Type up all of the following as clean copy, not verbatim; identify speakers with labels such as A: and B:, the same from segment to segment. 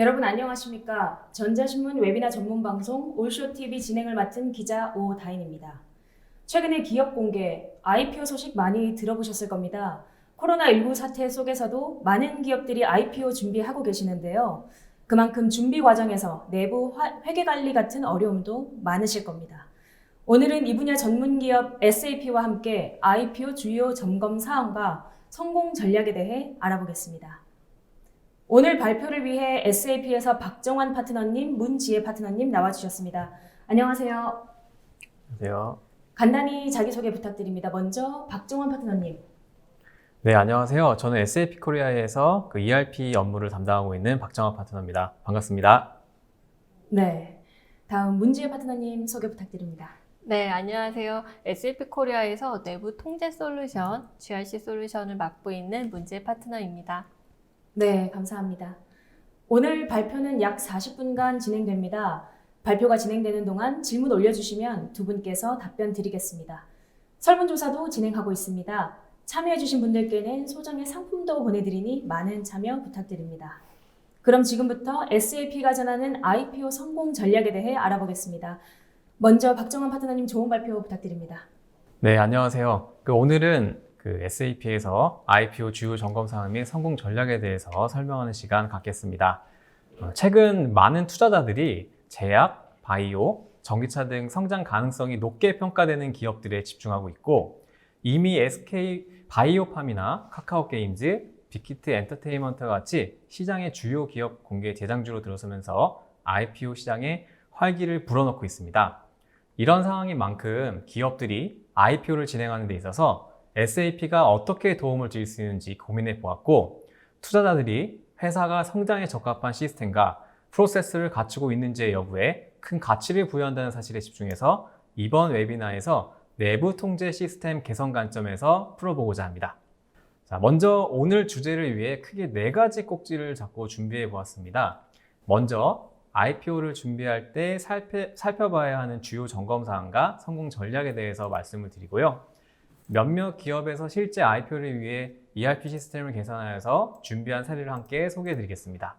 A: 여러분 안녕하십니까? 전자신문 웨비나 전문 방송 올쇼TV 진행을 맡은 기자 오다인입니다. 최근에 기업 공개, IPO 소식 많이 들어보셨을 겁니다. 코로나19 사태 속에서도 많은 기업들이 IPO 준비하고 계시는데요. 그만큼 준비 과정에서 내부 회계 관리 같은 어려움도 많으실 겁니다. 오늘은 이 분야 전문 기업 SAP와 함께 IPO 주요 점검 사항과 성공 전략에 대해 알아보겠습니다. 오늘 발표를 위해 SAP에서 박정환 파트너님, 문지혜 파트너님 나와주셨습니다. 안녕하세요.
B: 안녕하세요.
A: 간단히 자기소개 부탁드립니다. 먼저 박정환 파트너님.
B: 네, 안녕하세요. 저는 SAP 코리아에서 ERP 업무를 담당하고 있는 박정환 파트너입니다. 반갑습니다.
A: 네. 다음 문지혜 파트너님 소개 부탁드립니다.
C: 네, 안녕하세요. SAP 코리아에서 내부 통제 솔루션, GRC 솔루션을 맡고 있는 문지혜 파트너입니다.
A: 네, 감사합니다. 오늘 발표는 약 40분간 진행됩니다. 발표가 진행되는 동안 질문 올려주시면 두 분께서 답변 드리겠습니다. 설문조사도 진행하고 있습니다. 참여해주신 분들께는 소정의 상품도 보내드리니 많은 참여 부탁드립니다. 그럼 지금부터 SAP가 전하는 IPO 성공 전략에 대해 알아보겠습니다. 먼저 박정환 파트너님 좋은 발표 부탁드립니다.
B: 네, 안녕하세요. 오늘은 SAP에서 IPO 주요 점검 사항 및 성공 전략에 대해서 설명하는 시간 갖겠습니다. 최근 많은 투자자들이 제약, 바이오, 전기차 등 성장 가능성이 높게 평가되는 기업들에 집중하고 있고, 이미 SK 바이오팜이나 카카오 게임즈, 빅히트 엔터테인먼트와 같이 시장의 주요 기업 공개 대장주로 들어서면서 IPO 시장에 활기를 불어넣고 있습니다. 이런 상황인 만큼 기업들이 IPO를 진행하는 데 있어서 SAP가 어떻게 도움을 줄 수 있는지 고민해 보았고, 투자자들이 회사가 성장에 적합한 시스템과 프로세스를 갖추고 있는지의 여부에 큰 가치를 부여한다는 사실에 집중해서 이번 웨비나에서 내부 통제 시스템 개선 관점에서 풀어보고자 합니다. 자, 먼저 오늘 주제를 위해 크게 4가지 꼭지를 잡고 준비해 보았습니다. 먼저 IPO를 준비할 때 살펴봐야 하는 주요 점검 사항과 성공 전략에 대해서 말씀을 드리고요. 몇몇 기업에서 실제 IPO를 위해 ERP 시스템을 개선하여서 준비한 사례를 함께 소개해 드리겠습니다.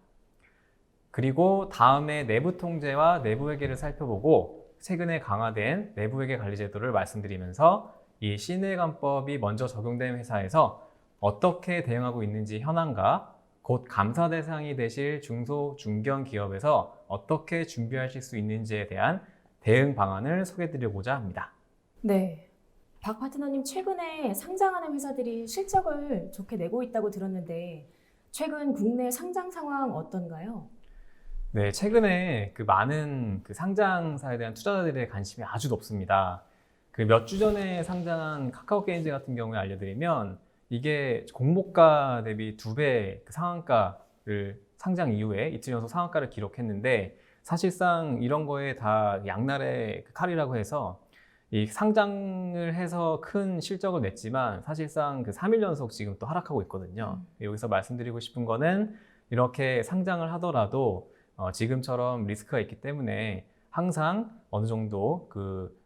B: 그리고 다음에 내부 통제와 내부 회계를 살펴보고 최근에 강화된 내부 회계 관리 제도를 말씀드리면서 이 신뢰관법이 먼저 적용된 회사에서 어떻게 대응하고 있는지 현황과 곧 감사 대상이 되실 중소, 중견 기업에서 어떻게 준비하실 수 있는지에 대한 대응 방안을 소개해 드리고자 합니다.
A: 네. 박 파트너님, 최근에 상장하는 회사들이 실적을 좋게 내고 있다고 들었는데 최근 국내 상장 상황 어떤가요?
B: 네, 최근에 많은 상장사에 대한 투자자들의 관심이 아주 높습니다. 몇 주 전에 상장한 카카오 게임즈 같은 경우에 알려드리면 이게 공모가 대비 2배 상한가를 상장 이후에 이틀 연속 상한가를 기록했는데, 사실상 이런 거에 다 양날의 칼이라고 해서 이 상장을 해서 큰 실적을 냈지만 사실상 3일 연속 지금 또 하락하고 있거든요. 여기서 말씀드리고 싶은 거는 이렇게 상장을 하더라도 지금처럼 리스크가 있기 때문에 항상 어느 정도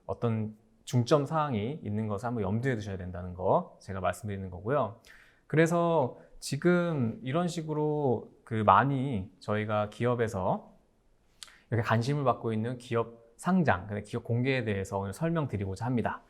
B: 어떤 중점 사항이 있는 것을 한번 염두에 두셔야 된다는 거 제가 말씀드리는 거고요. 그래서 지금 이런 식으로 많이 저희가 기업에서 이렇게 관심을 받고 있는 기업 상장, 기업 공개에 대해서 오늘 설명드리고자 합니다.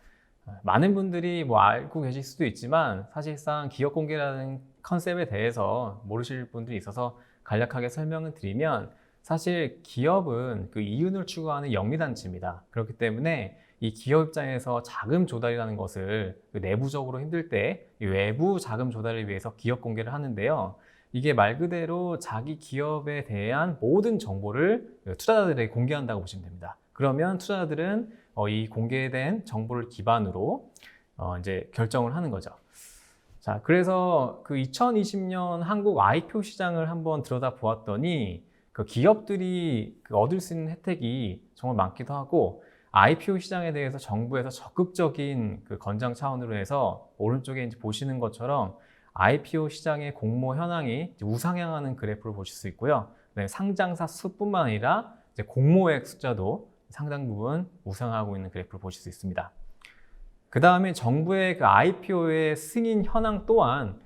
B: 많은 분들이 알고 계실 수도 있지만 사실상 기업 공개라는 컨셉에 대해서 모르실 분들이 있어서 간략하게 설명을 드리면, 사실 기업은 이윤을 추구하는 영리단체입니다. 그렇기 때문에 이 기업 입장에서 자금 조달이라는 것을 내부적으로 힘들 때 외부 자금 조달을 위해서 기업 공개를 하는데요. 이게 말 그대로 자기 기업에 대한 모든 정보를 투자자들에게 공개한다고 보시면 됩니다. 그러면 투자자들은 이 공개된 정보를 기반으로 이제 결정을 하는 거죠. 자, 그래서 2020년 한국 IPO 시장을 한번 들여다 보았더니 기업들이 얻을 수 있는 혜택이 정말 많기도 하고, IPO 시장에 대해서 정부에서 적극적인 권장 차원으로 해서 오른쪽에 이제 보시는 것처럼 IPO 시장의 공모 현황이 우상향하는 그래프를 보실 수 있고요. 상장사 수뿐만 아니라 이제 공모액 숫자도 상당 부분 우상하고 있는 그래프를 보실 수 있습니다. 그 다음에 정부의 IPO의 승인 현황 또한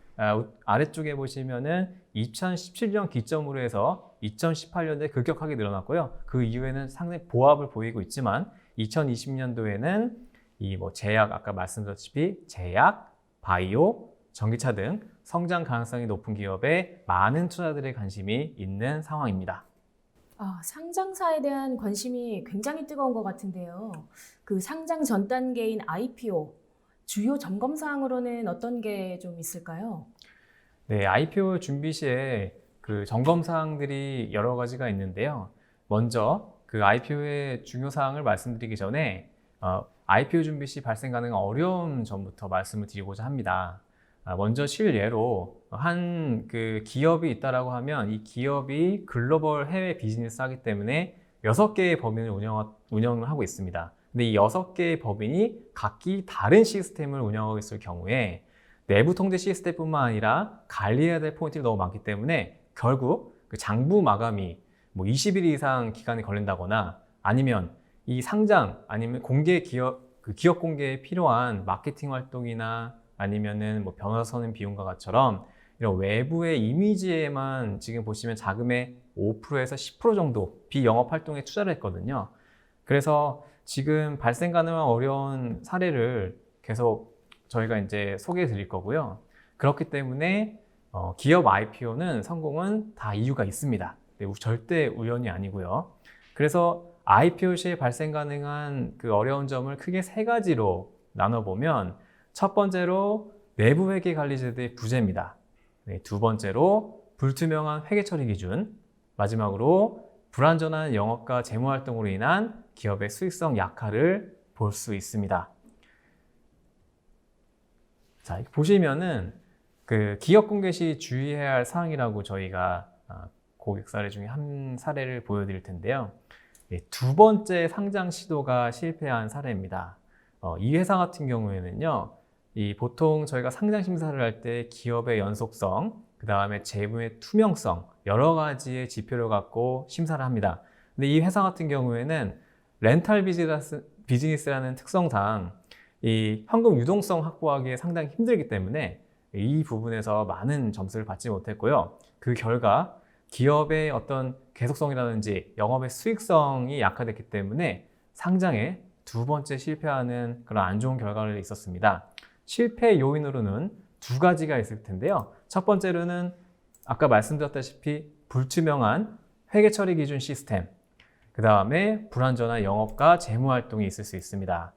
B: 아래쪽에 보시면은 2017년 기점으로 해서 2018년도에 급격하게 늘어났고요. 그 이후에는 상당히 보합을 보이고 있지만 2020년도에는 이 뭐 제약, 아까 말씀드렸다시피 제약, 바이오, 전기차 등 성장 가능성이 높은 기업에 많은 투자들의 관심이 있는 상황입니다.
A: 상장사에 대한 관심이 굉장히 뜨거운 것 같은데요. 그 상장 전 단계인 IPO, 주요 점검 사항으로는 어떤 게 좀 있을까요?
B: 네, IPO 준비 시에 그 점검 사항들이 여러 가지가 있는데요. 먼저 그 IPO의 중요 사항을 말씀드리기 전에 IPO 준비 시 발생 가능한 어려움 점부터 말씀을 드리고자 합니다. 먼저 실예로 한 그 기업이 있다라고 하면 이 기업이 글로벌 해외 비즈니스 하기 때문에 6개의 법인을 운영을 하고 있습니다. 근데 이 6개의 법인이 각기 다른 시스템을 운영하고 있을 경우에 내부 통제 시스템뿐만 아니라 관리해야 될 포인트가 너무 많기 때문에 결국 그 장부 마감이 뭐 20일 이상 기간이 걸린다거나 아니면 이 상장 아니면 공개 기업 공개에 필요한 마케팅 활동이나 아니면은 뭐 변호사 선임 비용과 같처럼 이런 외부의 이미지에만 지금 보시면 자금의 5%에서 10% 정도 비영업 활동에 투자를 했거든요. 그래서 지금 발생 가능한 어려운 사례를 계속 저희가 이제 소개해 드릴 거고요. 그렇기 때문에 기업 IPO는 성공은 다 이유가 있습니다. 절대 우연이 아니고요. 그래서 IPO 시에 발생 가능한 그 어려운 점을 크게 3가지로 나눠보면 첫 번째로 내부 회계 관리 제도의 부재입니다. 두 번째로 불투명한 회계 처리 기준, 마지막으로 불완전한 영업과 재무 활동으로 인한 기업의 수익성 약화를 볼 수 있습니다. 자, 보시면은 그 기업 공개 시 주의해야 할 사항이라고 저희가 고객 사례 중에 한 사례를 보여드릴 텐데요. 두 번째 상장 시도가 실패한 사례입니다. 이 회사 같은 경우에는요, 보통 저희가 상장 심사를 할 때 기업의 연속성, 그 다음에 재무의 투명성, 여러 가지의 지표를 갖고 심사를 합니다. 근데 이 회사 같은 경우에는 렌탈 비즈니스라는 특성상 이 현금 유동성 확보하기에 상당히 힘들기 때문에 이 부분에서 많은 점수를 받지 못했고요. 그 결과 기업의 어떤 계속성이라든지 영업의 수익성이 약화됐기 때문에 상장에 두 번째 실패하는 그런 안 좋은 결과가 있었습니다. 실패 요인으로는 2가지가 있을 텐데요. 첫 번째로는 아까 말씀드렸다시피 불투명한 회계 처리 기준 시스템, 그 다음에 불완전한 영업과 재무 활동이 있을 수 있습니다.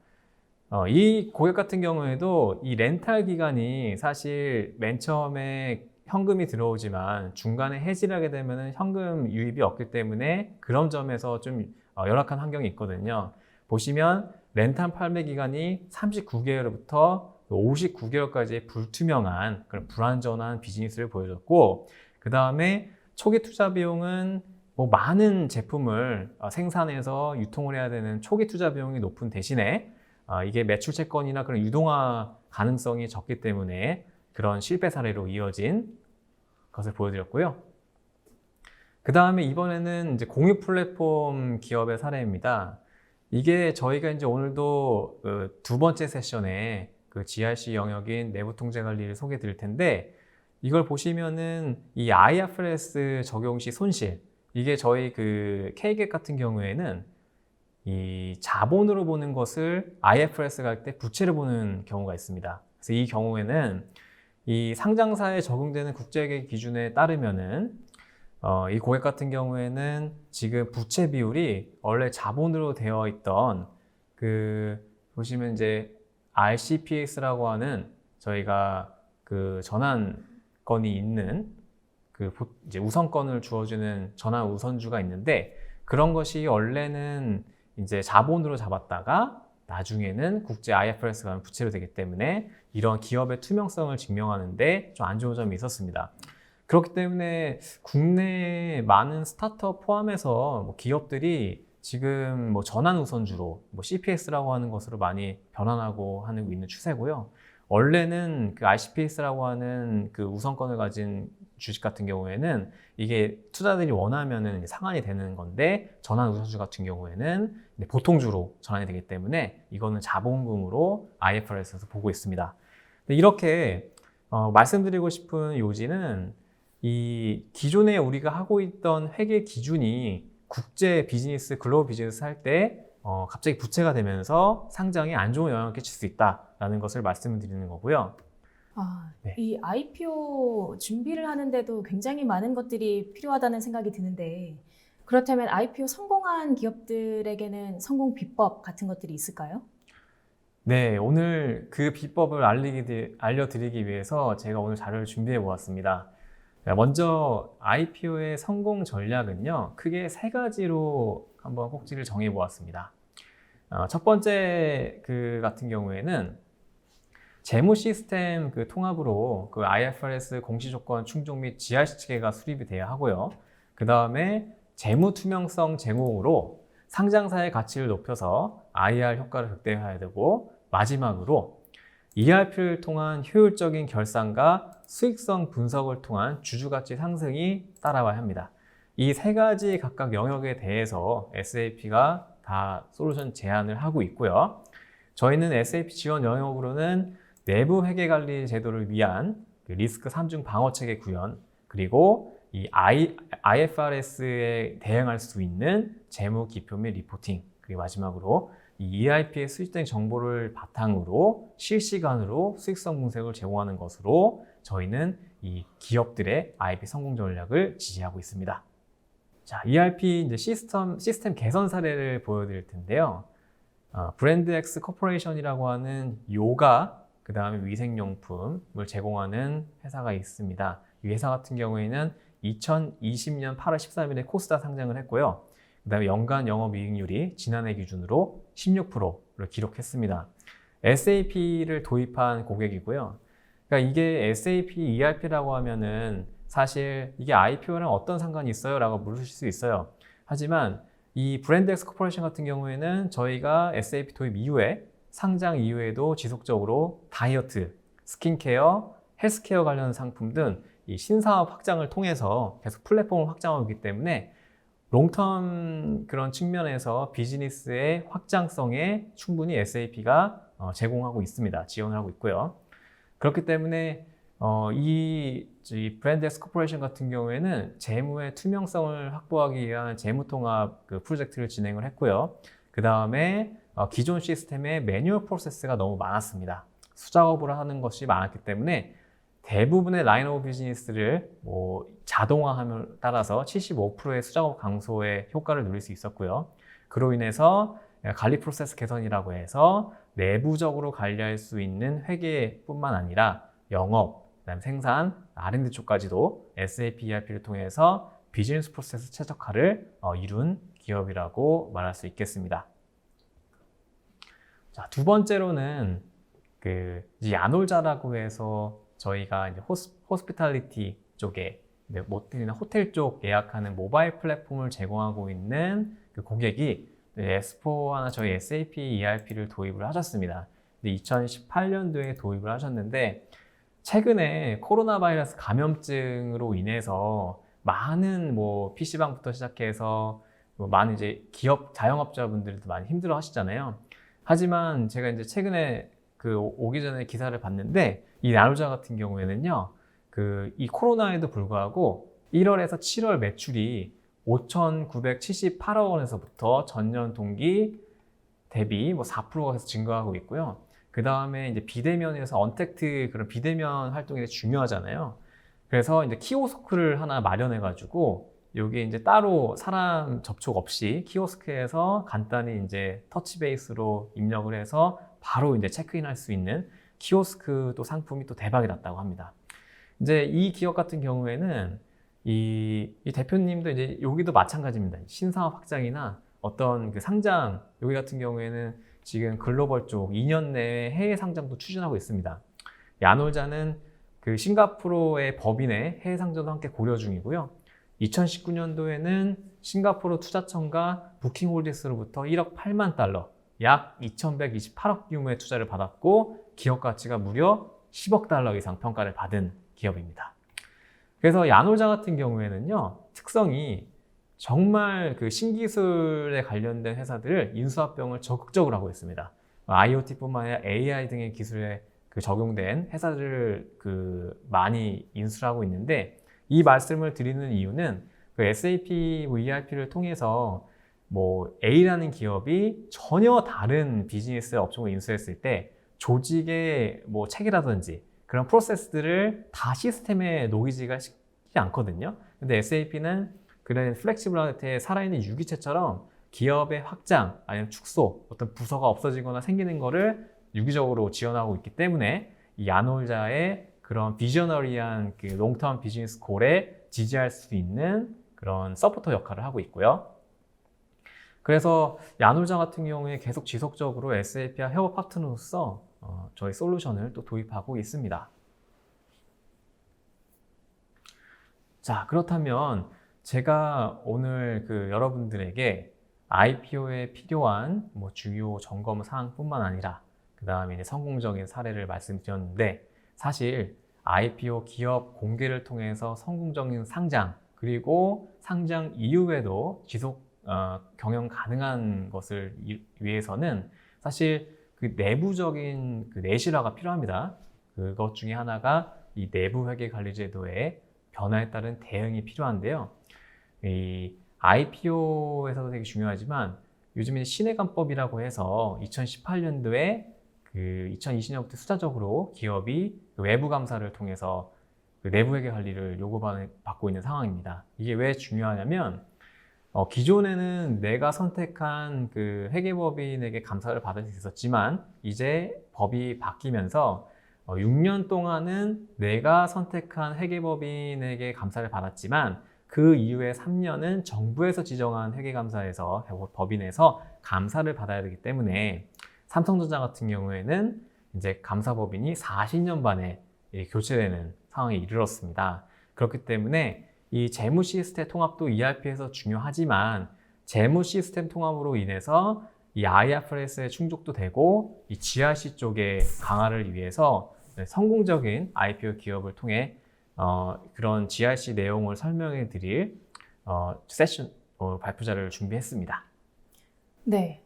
B: 이 고객 같은 경우에도 이 렌탈 기간이 사실 맨 처음에 현금이 들어오지만 중간에 해지를 하게 되면 현금 유입이 없기 때문에 그런 점에서 좀 열악한 환경이 있거든요. 보시면 렌탈 판매 기간이 39개월부터 59개월까지의 불투명한 그런 불완전한 비즈니스를 보여줬고, 그 다음에 초기 투자 비용은 뭐 많은 제품을 생산해서 유통을 해야 되는 초기 투자 비용이 높은 대신에 이게 매출 채권이나 그런 유동화 가능성이 적기 때문에 그런 실패 사례로 이어진 것을 보여드렸고요. 그 다음에 이번에는 이제 공유 플랫폼 기업의 사례입니다. 이게 저희가 이제 오늘도 그 2번째 세션에 그 GRC 영역인 내부 통제 관리를 소개해 드릴 텐데, 이걸 보시면은 이 IFRS 적용 시 손실, 이게 저희 그 KGAAP 같은 경우에는 이 자본으로 보는 것을 IFRS 갈 때 부채로 보는 경우가 있습니다. 그래서 이 경우에는 이 상장사에 적용되는 국제회계 기준에 따르면은 이 고객 같은 경우에는 지금 부채 비율이 원래 자본으로 되어 있던 그 보시면 이제 RCPX라고 하는 저희가 그 전환권이 있는 그 이제 우선권을 주어주는 전환 우선주가 있는데, 그런 것이 원래는 이제 자본으로 잡았다가 나중에는 국제 IFRS가 가면 부채로 되기 때문에 이런 기업의 투명성을 증명하는데 좀 안 좋은 점이 있었습니다. 그렇기 때문에 국내 많은 스타트업 포함해서 뭐 기업들이 지금 뭐 전환 우선주로 뭐 CPX라고 하는 것으로 많이 변환하고 하는 있는 추세고요. 원래는 그 RCPX라고 하는 그 우선권을 가진 주식 같은 경우에는 이게 투자들이 원하면은 상환이 되는 건데, 전환 우선주 같은 경우에는 보통주로 전환이 되기 때문에 이거는 자본금으로 IFRS에서 보고 있습니다. 이렇게 말씀드리고 싶은 요지는 이 기존에 우리가 하고 있던 회계 기준이 국제 비즈니스, 글로벌 비즈니스 할 때 갑자기 부채가 되면서 상장에 안 좋은 영향을 끼칠 수 있다라는 것을 말씀을 드리는 거고요. 네.
A: 이 IPO 준비를 하는데도 굉장히 많은 것들이 필요하다는 생각이 드는데 그렇다면 IPO 성공한 기업들에게는 성공 비법 같은 것들이 있을까요?
B: 네, 오늘 그 비법을 알려드리기 위해서 제가 오늘 자료를 준비해 보았습니다. 먼저 IPO의 성공 전략은요, 크게 세 가지로 한번 꼭지를 정해 보았습니다. 첫 번째 같은 경우에는 재무 시스템 통합으로 IFRS 공시 조건 충족 및 GRC 체계가 수립이 돼야 하고요. 그 다음에 재무 투명성 제공으로 상장사의 가치를 높여서 IR 효과를 극대화해야 되고, 마지막으로 ERP를 통한 효율적인 결산과 수익성 분석을 통한 주주가치 상승이 따라와야 합니다. 이 세 가지 각각 영역에 대해서 SAP가 다 솔루션 제안을 하고 있고요. 저희는 SAP 지원 영역으로는 내부 회계관리 제도를 위한 리스크 3중 방어 체계 구현, 그리고 이 IFRS에 대응할 수 있는 재무 기표 및 리포팅, 그리고 마지막으로 이 ERP의 수집된 정보를 바탕으로 실시간으로 수익성 분석을 제공하는 것으로 저희는 이 기업들의 IB 성공 전략을 지지하고 있습니다. 자, ERP 이제 시스템 개선 사례를 보여드릴 텐데요. 브랜드엑스 코퍼레이션이라고 하는 요가, 그 다음에 위생용품을 제공하는 회사가 있습니다. 이 회사 같은 경우에는 2020년 8월 13일에 코스닥 상장을 했고요. 그 다음에 연간 영업이익률이 지난해 기준으로 16%를 기록했습니다. SAP를 도입한 고객이고요. 그러니까 이게 SAP ERP라고 하면은 사실 이게 IPO랑 어떤 상관이 있어요? 라고 물으실 수 있어요. 하지만 이 브랜드엑스 코퍼레이션 같은 경우에는 저희가 SAP 도입 이후에 상장 이후에도 지속적으로 다이어트, 스킨케어, 헬스케어 관련 상품 등 이 신사업 확장을 통해서 계속 플랫폼을 확장하고 있기 때문에 롱텀 그런 측면에서 비즈니스의 확장성에 충분히 SAP가 제공하고 있습니다. 지원을 하고 있고요. 그렇기 때문에 이 브랜드엑스 코퍼레이션 같은 경우에는 재무의 투명성을 확보하기 위한 재무통합 프로젝트를 진행을 했고요. 그 다음에 기존 시스템의 매뉴얼 프로세스가 너무 많았습니다. 수작업을 하는 것이 많았기 때문에 대부분의 라인 오브 비즈니스를 자동화함에 따라서 75%의 수작업 감소의 효과를 누릴 수 있었고요. 그로 인해서 관리 프로세스 개선이라고 해서 내부적으로 관리할 수 있는 회계뿐만 아니라 영업, 그다음 생산, R&D 쪽까지도 SAP ERP를 통해서 비즈니스 프로세스 최적화를 이룬 기업이라고 말할 수 있겠습니다. 자, 두 번째로는 야놀자라고 해서 저희가 이제 호스피탈리티 쪽에 모텔이나 호텔 쪽 예약하는 모바일 플랫폼을 제공하고 있는 고객이 S4하나 저희 SAP ERP를 도입을 하셨습니다. 2018년도에 도입을 하셨는데 최근에 코로나 바이러스 감염증으로 인해서 많은 PC방부터 시작해서 많은 이제 기업 자영업자분들도 많이 힘들어 하시잖아요. 하지만 제가 이제 최근에 오기 전에 기사를 봤는데 이 나놀자 같은 경우에는요, 이 코로나에도 불구하고 1월에서 7월 매출이 5,978억 원에서부터 전년 동기 대비 4%가 계속 증가하고 있고요. 그 다음에 이제 비대면에서 언택트 그런 비대면 활동이 중요하잖아요. 그래서 이제 키오스크를 하나 마련해가지고 여기 이제 따로 사람 접촉 없이 키오스크에서 간단히 이제 터치 베이스로 입력을 해서 바로 이제 체크인 할 수 있는 키오스크 또 상품이 또 대박이 났다고 합니다. 이제 이 기업 같은 경우에는 이 대표님도 이제 여기도 마찬가지입니다. 신사업 확장이나 어떤 상장, 여기 같은 경우에는 지금 글로벌 쪽 2년 내에 해외 상장도 추진하고 있습니다. 야놀자는 싱가포르의 법인의 해외 상장도 함께 고려 중이고요. 2019년도에는 싱가포르 투자청과 부킹홀딩스로부터 1억 8만 달러, 약 2,128억 규모의 투자를 받았고 기업 가치가 무려 10억 달러 이상 평가를 받은 기업입니다. 그래서 야놀자 같은 경우에는요, 특성이 정말 신기술에 관련된 회사들을 인수합병을 적극적으로 하고 있습니다. IoT뿐만 아니라 AI 등의 기술에 적용된 회사들을 많이 인수를 하고 있는데 이 말씀을 드리는 이유는 그 SAP ERP를 통해서 뭐 A라는 기업이 전혀 다른 비즈니스 업종을 인수했을 때 조직의 뭐 체계라든지 그런 프로세스들을 다 시스템에 녹이지가 쉽지 않거든요. 근데 SAP는 그런 플렉시블한테 살아있는 유기체처럼 기업의 확장 아니면 축소, 어떤 부서가 없어지거나 생기는 거를 유기적으로 지원하고 있기 때문에 이 야놀자의 그런 비저너리한 그 롱텀 비즈니스 골에 지지할 수 있는 그런 서포터 역할을 하고 있고요. 그래서 야놀자 같은 경우에 계속 지속적으로 SAP와 협업 파트너로서 저희 솔루션을 또 도입하고 있습니다. 자, 그렇다면 제가 오늘 그 여러분들에게 IPO에 필요한 뭐 주요 점검 사항뿐만 아니라 그 다음에 성공적인 사례를 말씀드렸는데 사실 IPO 기업 공개를 통해서 성공적인 상장 그리고 상장 이후에도 지속 경영 가능한 것을 위해서는 사실 그 내부적인 그 내실화가 필요합니다. 그것 중에 하나가 이 내부 회계 관리 제도의 변화에 따른 대응이 필요한데요. 이 IPO에서도 되게 중요하지만 요즘에 신해관법이라고 해서 2018년도에 그 2020년부터 수자적으로 기업이 그 외부 감사를 통해서 그 내부 회계 관리를 요구받고 있는 상황입니다. 이게 왜 중요하냐면 기존에는 내가 선택한 그 회계법인에게 감사를 받을 수 있었지만 이제 법이 바뀌면서 6년 동안은 내가 선택한 회계법인에게 감사를 받았지만 그 이후에 3년은 정부에서 지정한 회계감사에서 법인에서 감사를 받아야 되기 때문에 삼성전자 같은 경우에는 이제 감사법인이 40년 만에 교체되는 상황에 이르렀습니다. 그렇기 때문에 이 재무 시스템 통합도 ERP에서 중요하지만 재무 시스템 통합으로 인해서 이 IFRS에 충족도 되고 이 GRC 쪽의 강화를 위해서 성공적인 IPO 기업을 통해 그런 GRC 내용을 설명해 드릴 세션 발표자를 준비했습니다.
A: 네.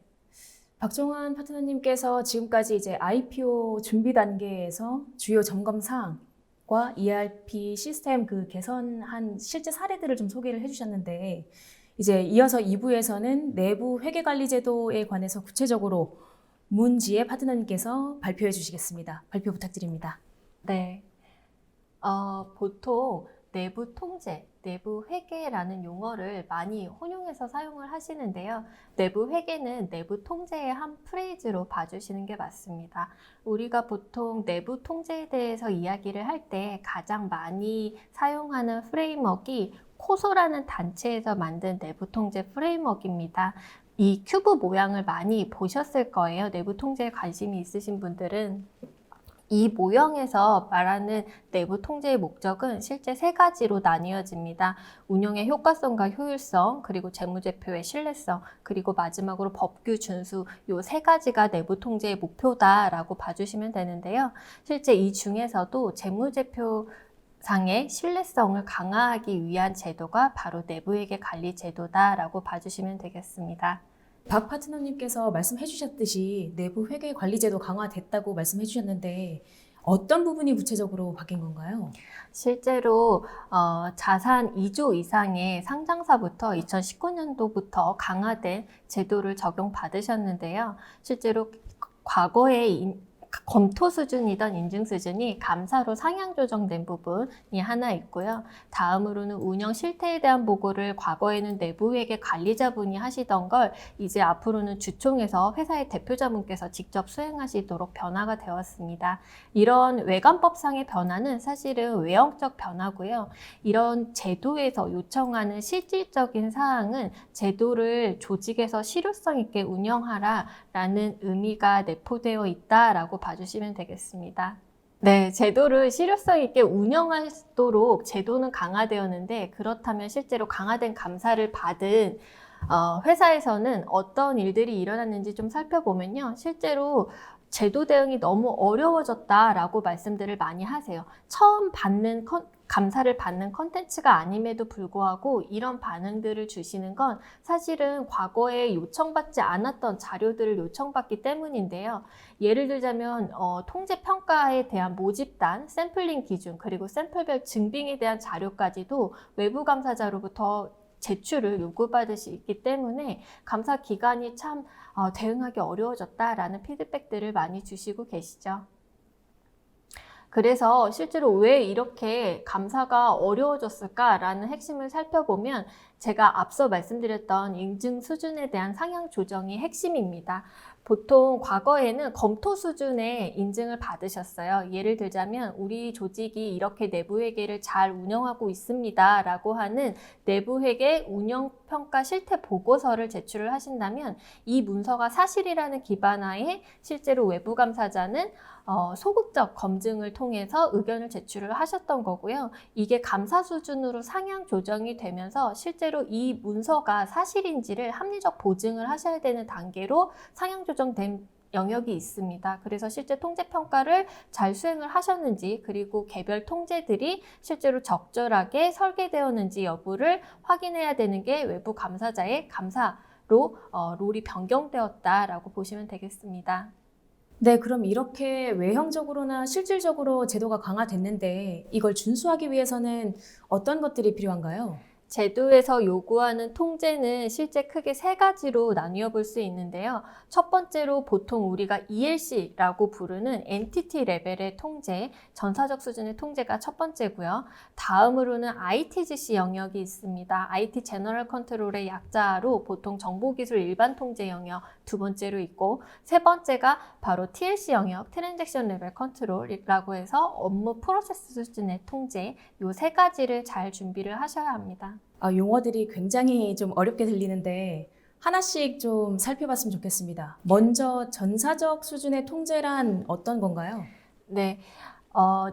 A: 박종환 파트너님께서 지금까지 이제 IPO 준비 단계에서 주요 점검 사항과 ERP 시스템 그 개선한 실제 사례들을 좀 소개를 해주셨는데 이제 이어서 2부에서는 내부 회계관리제도에 관해서 구체적으로 문지혜 파트너님께서 발표해 주시겠습니다. 발표 부탁드립니다.
C: 네. 보통 내부 통제, 내부 회계라는 용어를 많이 혼용해서 사용을 하시는데요. 내부 회계는 내부 통제의 한 프레이즈로 봐주시는 게 맞습니다. 우리가 보통 내부 통제에 대해서 이야기를 할 때 가장 많이 사용하는 프레임워크가 코소라는 단체에서 만든 내부 통제 프레임워크입니다. 이 큐브 모양을 많이 보셨을 거예요. 내부 통제에 관심이 있으신 분들은. 이 모형에서 말하는 내부 통제의 목적은 실제 세 가지로 나뉘어집니다. 운영의 효과성과 효율성, 그리고 재무제표의 신뢰성, 그리고 마지막으로 법규 준수, 이 세 가지가 내부 통제의 목표다라고 봐주시면 되는데요. 실제 이 중에서도 재무제표 상의 신뢰성을 강화하기 위한 제도가 바로 내부회계 관리 제도다라고 봐주시면 되겠습니다.
A: 박 파트너님께서 말씀해 주셨듯이 내부 회계 관리제도 강화됐다고 말씀해 주셨는데 어떤 부분이 구체적으로 바뀐 건가요?
C: 실제로 자산 2조 이상의 상장사부터 2019년도부터 강화된 제도를 적용받으셨는데요. 실제로 과거에 검토 수준이던 인증 수준이 감사로 상향 조정된 부분이 하나 있고요. 다음으로는 운영 실태에 대한 보고를 과거에는 내부회계 관리자분이 하시던 걸 이제 앞으로는 주총에서 회사의 대표자분께서 직접 수행하시도록 변화가 되었습니다. 이런 외관법상의 변화는 사실은 외형적 변화고요. 이런 제도에서 요청하는 실질적인 사항은 제도를 조직에서 실효성 있게 운영하라라는 의미가 내포되어 있다라고 봐주시면 되겠습니다. 네, 제도를 실효성 있게 운영하도록 제도는 강화되었는데 그렇다면 실제로 강화된 감사를 받은 회사에서는 어떤 일들이 일어났는지 좀 살펴보면요. 실제로 제도 대응이 너무 어려워졌다라고 말씀들을 많이 하세요. 처음 감사를 받는 컨텐츠가 아님에도 불구하고 이런 반응들을 주시는 건 사실은 과거에 요청받지 않았던 자료들을 요청받기 때문인데요. 예를 들자면 통제평가에 대한 모집단, 샘플링 기준, 그리고 샘플별 증빙에 대한 자료까지도 외부 감사자로부터 제출을 요구받을 수 있기 때문에 감사 기간이 참 대응하기 어려워졌다라는 피드백들을 많이 주시고 계시죠. 그래서 실제로 왜 이렇게 감사가 어려워졌을까라는 핵심을 살펴보면 제가 앞서 말씀드렸던 인증 수준에 대한 상향 조정이 핵심입니다. 보통 과거에는 검토 수준의 인증을 받으셨어요. 예를 들자면 우리 조직이 이렇게 내부 회계를 잘 운영하고 있습니다 라고 하는 내부 회계 운영평가 실태 보고서를 제출을 하신다면 이 문서가 사실이라는 기반하에 실제로 외부 감사자는 소극적 검증을 통해서 의견을 제출을 하셨던 거고요. 이게 감사 수준으로 상향 조정이 되면서 실제로 이 문서가 사실인지를 합리적 보증을 하셔야 되는 단계로 상향 조정된 영역이 있습니다. 그래서 실제 통제평가를 잘 수행을 하셨는지 그리고 개별 통제들이 실제로 적절하게 설계되었는지 여부를 확인해야 되는 게 외부 감사자의 감사로 롤이 변경되었다라고 보시면 되겠습니다.
A: 네, 그럼 이렇게 외형적으로나 실질적으로 제도가 강화됐는데 이걸 준수하기 위해서는 어떤 것들이 필요한가요?
C: 제도에서 요구하는 통제는 실제 크게 세 가지로 나뉘어 볼 수 있는데요. 첫 번째로 보통 우리가 ELC라고 부르는 엔티티 레벨의 통제, 전사적 수준의 통제가 첫 번째고요. 다음으로는 ITGC 영역이 있습니다. IT 제너럴 컨트롤의 약자로 보통 정보기술 일반 통제 영역 두 번째로 있고 세 번째가 바로 TLC 영역, 트랜잭션 레벨 컨트롤이라고 해서 업무 프로세스 수준의 통제, 요 세 가지를 잘 준비를 하셔야 합니다.
A: 용어들이 굉장히 좀 어렵게 들리는데 하나씩 좀 살펴봤으면 좋겠습니다. 먼저 전사적 수준의 통제란 어떤 건가요?
C: 네.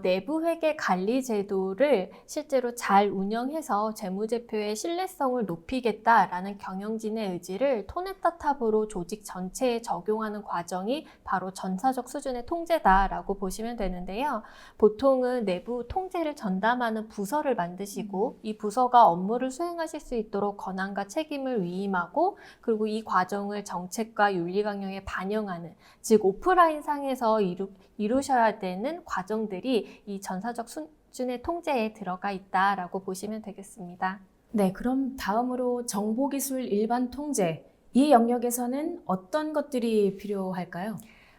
C: 내부 회계 관리 제도를 실제로 잘 운영해서 재무제표의 신뢰성을 높이겠다라는 경영진의 의지를 톤에따탑으로 조직 전체에 적용하는 과정이 바로 전사적 수준의 통제다라고 보시면 되는데요. 보통은 내부 통제를 전담하는 부서를 만드시고 이 부서가 업무를 수행하실 수 있도록 권한과 책임을 위임하고 그리고 이 과정을 정책과 윤리 강령에 반영하는 즉 오프라인 상에서 이루셔야 되는 과정들이 이 전사적 수준의 통제에 들어가 있다라고 보시면 되겠습니다.
A: 네, 그럼 다음으로 정보기술 일반 통제. 이 영역에서는 어떤 것들이 필요할까요?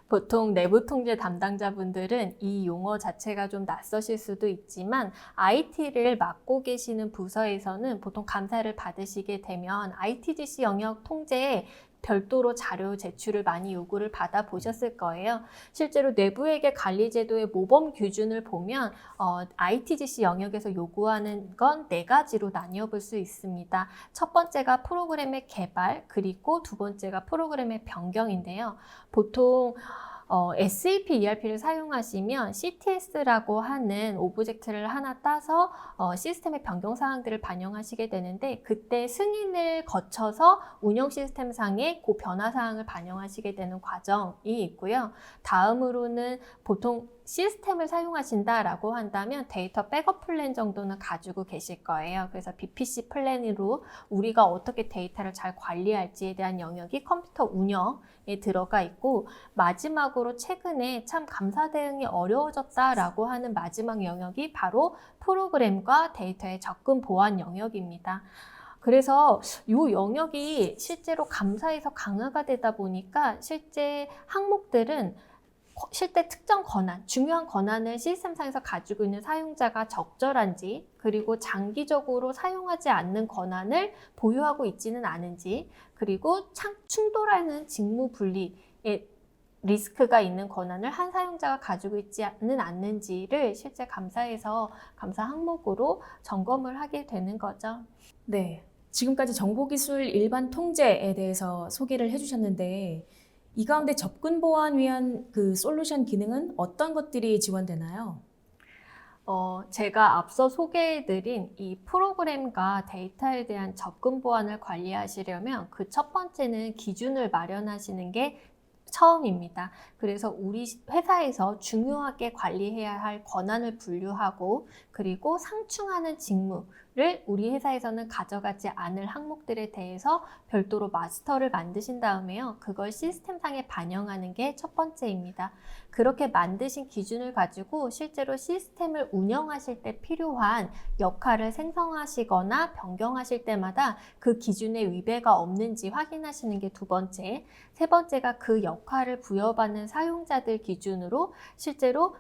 C: 보통 내부 통제 담당자분들은 이 용어 자체가 좀 낯서실 수도 있지만 IT를 맡고 계시는 부서에서는 보통 감사를 받으시게 되면 ITGC 영역 통제에 별도로 자료 제출을 많이 요구를 받아 보셨을 거예요. 실제로 내부회계 관리제도의 모범 기준을 보면 ITGC 영역에서 요구하는 건 네 가지로 나뉘어 볼 수 있습니다. 첫 번째가 프로그램의 개발, 그리고 두 번째가 프로그램의 변경인데요. 보통 SAP ERP를 사용하시면 CTS라고 하는 오브젝트를 하나 따서 시스템의 변경 사항들을 반영하시게 되는데 그때 승인을 거쳐서 운영 시스템상의 그 변화 사항을 반영하시게 되는 과정이 있고요. 다음으로는 보통 시스템을 사용하신다라고 한다면 데이터 백업 플랜 정도는 가지고 계실 거예요. 그래서 BPC 플랜으로 우리가 어떻게 데이터를 잘 관리할지에 대한 영역이 컴퓨터 운영에 들어가 있고 마지막으로 최근에 참 감사 대응이 어려워졌다라고 하는 마지막 영역이 바로 프로그램과 데이터의 접근 보안 영역입니다. 그래서 이 영역이 실제로 감사에서 강화가 되다 보니까 실제 항목들은 실제 특정 권한, 중요한 권한을 시스템상에서 가지고 있는 사용자가 적절한지 그리고 장기적으로 사용하지 않는 권한을 보유하고 있지는 않은지 그리고 충돌하는 직무 분리의 리스크가 있는 권한을 한 사용자가 가지고 있지는 않는지를 실제 감사에서 감사 항목으로 점검을 하게 되는 거죠.
A: 네, 지금까지 정보기술 일반 통제에 대해서 소개를 해주셨는데 이 가운데 접근 보안 위한 그 솔루션 기능은 어떤 것들이 지원되나요?
C: 제가 앞서 소개해드린 이 프로그램과 데이터에 대한 접근 보안을 관리하시려면 그 첫 번째는 기준을 마련하시는 게 처음입니다. 그래서 우리 회사에서 중요하게 관리해야 할 권한을 분류하고 그리고 상충하는 직무를 우리 회사에서는 가져가지 않을 항목들에 대해서 별도로 마스터를 만드신 다음에요. 그걸 시스템상에 반영하는 게 첫 번째입니다. 그렇게 만드신 기준을 가지고 실제로 시스템을 운영하실 때 필요한 역할을 생성하시거나 변경하실 때마다 그 기준에 위배가 없는지 확인하시는 게 두 번째. 세 번째가 그 역할을 부여받는 사용자들 기준으로 실제로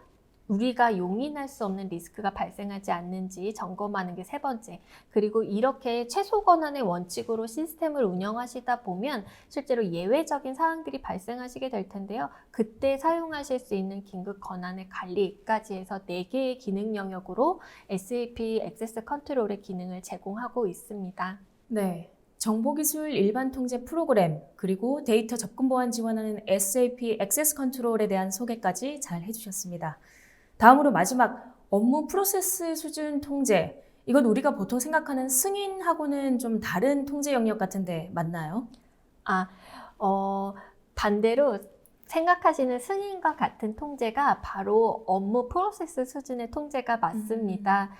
C: 우리가 용인할 수 없는 리스크가 발생하지 않는지 점검하는 게 세 번째. 그리고 이렇게 최소 권한의 원칙으로 시스템을 운영하시다 보면 실제로 예외적인 사항들이 발생하시게 될 텐데요. 그때 사용하실 수 있는 긴급 권한의 관리까지 해서 4개의 기능 영역으로 SAP 액세스 컨트롤의 기능을 제공하고 있습니다.
A: 네. 정보기술 일반 통제 프로그램, 그리고 데이터 접근 보안 지원하는 SAP 액세스 컨트롤에 대한 소개까지 잘 해주셨습니다. 다음으로 마지막 업무 프로세스 수준 통제. 이건 우리가 보통 생각하는 승인하고는 좀 다른 통제 영역 같은데 맞나요?
C: 반대로 생각하시는 승인과 같은 통제가 바로 업무 프로세스 수준의 통제가 맞습니다.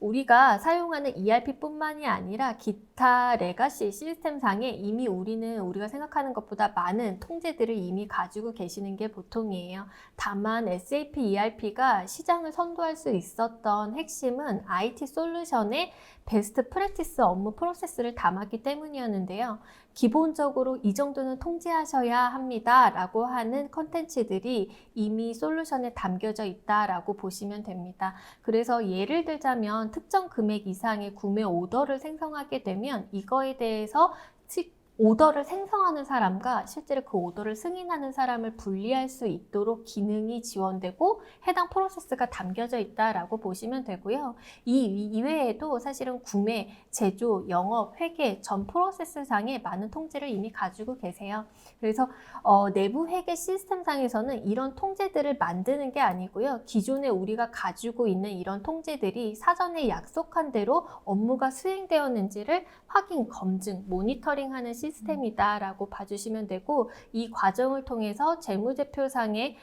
C: 우리가 사용하는 ERP뿐만이 아니라 기타 레가시 시스템상에 이미 우리가 생각하는 것보다 많은 통제들을 이미 가지고 계시는 게 보통이에요. 다만 SAP ERP가 시장을 선도할 수 있었던 핵심은 IT 솔루션의 베스트 프랙티스 업무 프로세스를 담았기 때문이었는데요. 기본적으로 이 정도는 통제하셔야 합니다 라고 하는 컨텐츠들이 이미 솔루션에 담겨져 있다라고 보시면 됩니다. 그래서 예를 들자면 특정 금액 이상의 구매 오더를 생성하게 되면 이거에 대해서 오더를 생성하는 사람과 실제로 그 오더를 승인하는 사람을 분리할 수 있도록 기능이 지원되고 해당 프로세스가 담겨져 있다라고 보시면 되고요. 이 이외에도 사실은 구매, 제조, 영업, 회계 전 프로세스상에 많은 통제를 이미 가지고 계세요. 그래서 내부 회계 시스템상에서는 이런 통제들을 만드는 게 아니고요. 기존에 우리가 가지고 있는 이런 통제들이 사전에 약속한 대로 업무가 수행되었는지를 확인, 검증, 모니터링하는 시스템이다라고 봐주시면 되고 이 과정을 통해서 재무제표상의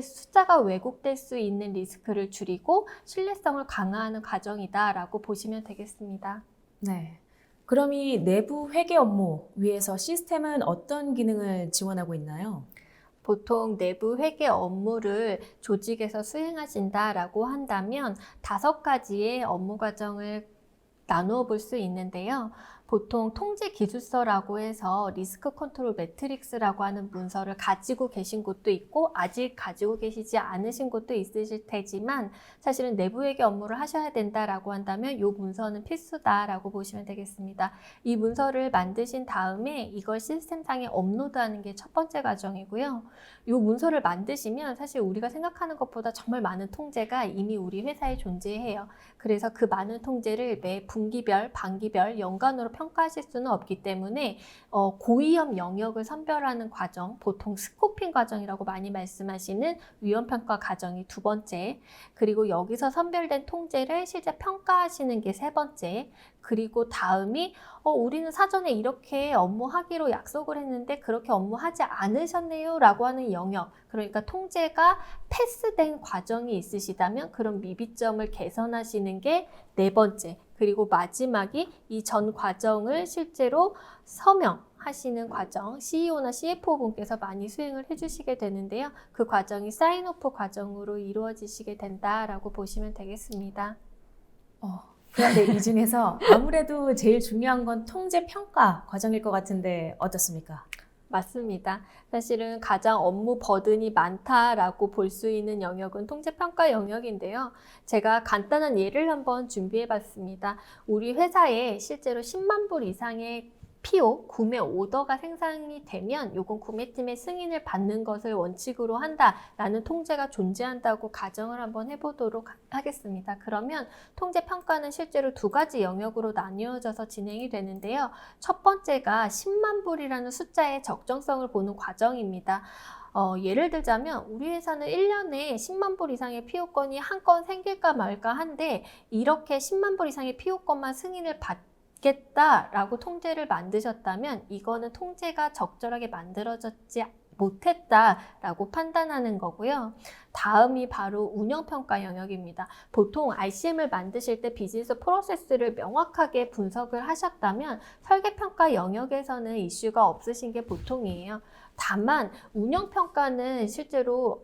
C: 숫자가 왜곡될 수 있는 리스크를 줄이고 신뢰성을 강화하는 과정이다라고 보시면 되겠습니다.
A: 네. 그럼 이 내부 회계 업무 위에서 시스템은 어떤 기능을 지원하고 있나요?
C: 보통 내부 회계 업무를 조직에서 수행하신다라고 한다면 5가지의 업무 과정을 나누어 볼 수 있는데요. 보통 통제 기술서라고 해서 리스크 컨트롤 매트릭스라고 하는 문서를 가지고 계신 곳도 있고 아직 가지고 계시지 않으신 곳도 있으실 테지만 사실은 내부 회계 업무를 하셔야 된다라고 한다면 이 문서는 필수다라고 보시면 되겠습니다. 이 문서를 만드신 다음에 이걸 시스템상에 업로드하는 게 첫 번째 과정이고요. 이 문서를 만드시면 사실 우리가 생각하는 것보다 정말 많은 통제가 이미 우리 회사에 존재해요. 그래서 그 많은 통제를 매 분기별, 반기별, 연간으로 평가하실 수는 없기 때문에 고위험 영역을 선별하는 과정, 보통 스코핑 과정이라고 많이 말씀하시는 위험평가 과정이 두 번째, 그리고 여기서 선별된 통제를 실제 평가하시는 게 세 번째, 그리고 다음이 우리는 사전에 이렇게 업무하기로 약속을 했는데 그렇게 업무하지 않으셨네요 라고 하는 영역, 그러니까 통제가 패스된 과정이 있으시다면 그런 미비점을 개선하시는 게 네 번째, 그리고 마지막이 이 전 과정을 실제로 서명하시는 과정, CEO나 CFO 분께서 많이 수행을 해주시게 되는데요. 그 과정이 사인오프 과정으로 이루어지시게 된다라고 보시면 되겠습니다.
A: 그런데 이 중에서 아무래도 제일 중요한 건 통제 평가 과정일 것 같은데 어떻습니까?
C: 맞습니다. 사실은 가장 업무 버든이 많다라고 볼 수 있는 영역은 통제평가 영역인데요. 제가 간단한 예를 한번 준비해 봤습니다. 우리 회사에 실제로 10만 불 이상의 PO, 구매 오더가 생산이 되면 요건 구매팀의 승인을 받는 것을 원칙으로 한다라는 통제가 존재한다고 가정을 한번 해보도록 하겠습니다. 그러면 통제 평가는 실제로 2가지 영역으로 나뉘어져서 진행이 되는데요. 첫 번째가 10만 불이라는 숫자의 적정성을 보는 과정입니다. 예를 들자면 우리 회사는 1년에 10만 불 이상의 PO건이 한 건 생길까 말까 한데 이렇게 10만 불 이상의 PO건만 승인을 받겠다라고 통제를 만드셨다면 이거는 통제가 적절하게 만들어졌지 못했다라고 판단하는 거고요. 다음이 바로 운영평가 영역입니다. 보통 RCM을 만드실 때 비즈니스 프로세스를 명확하게 분석을 하셨다면 설계평가 영역에서는 이슈가 없으신 게 보통이에요. 다만 운영평가는 실제로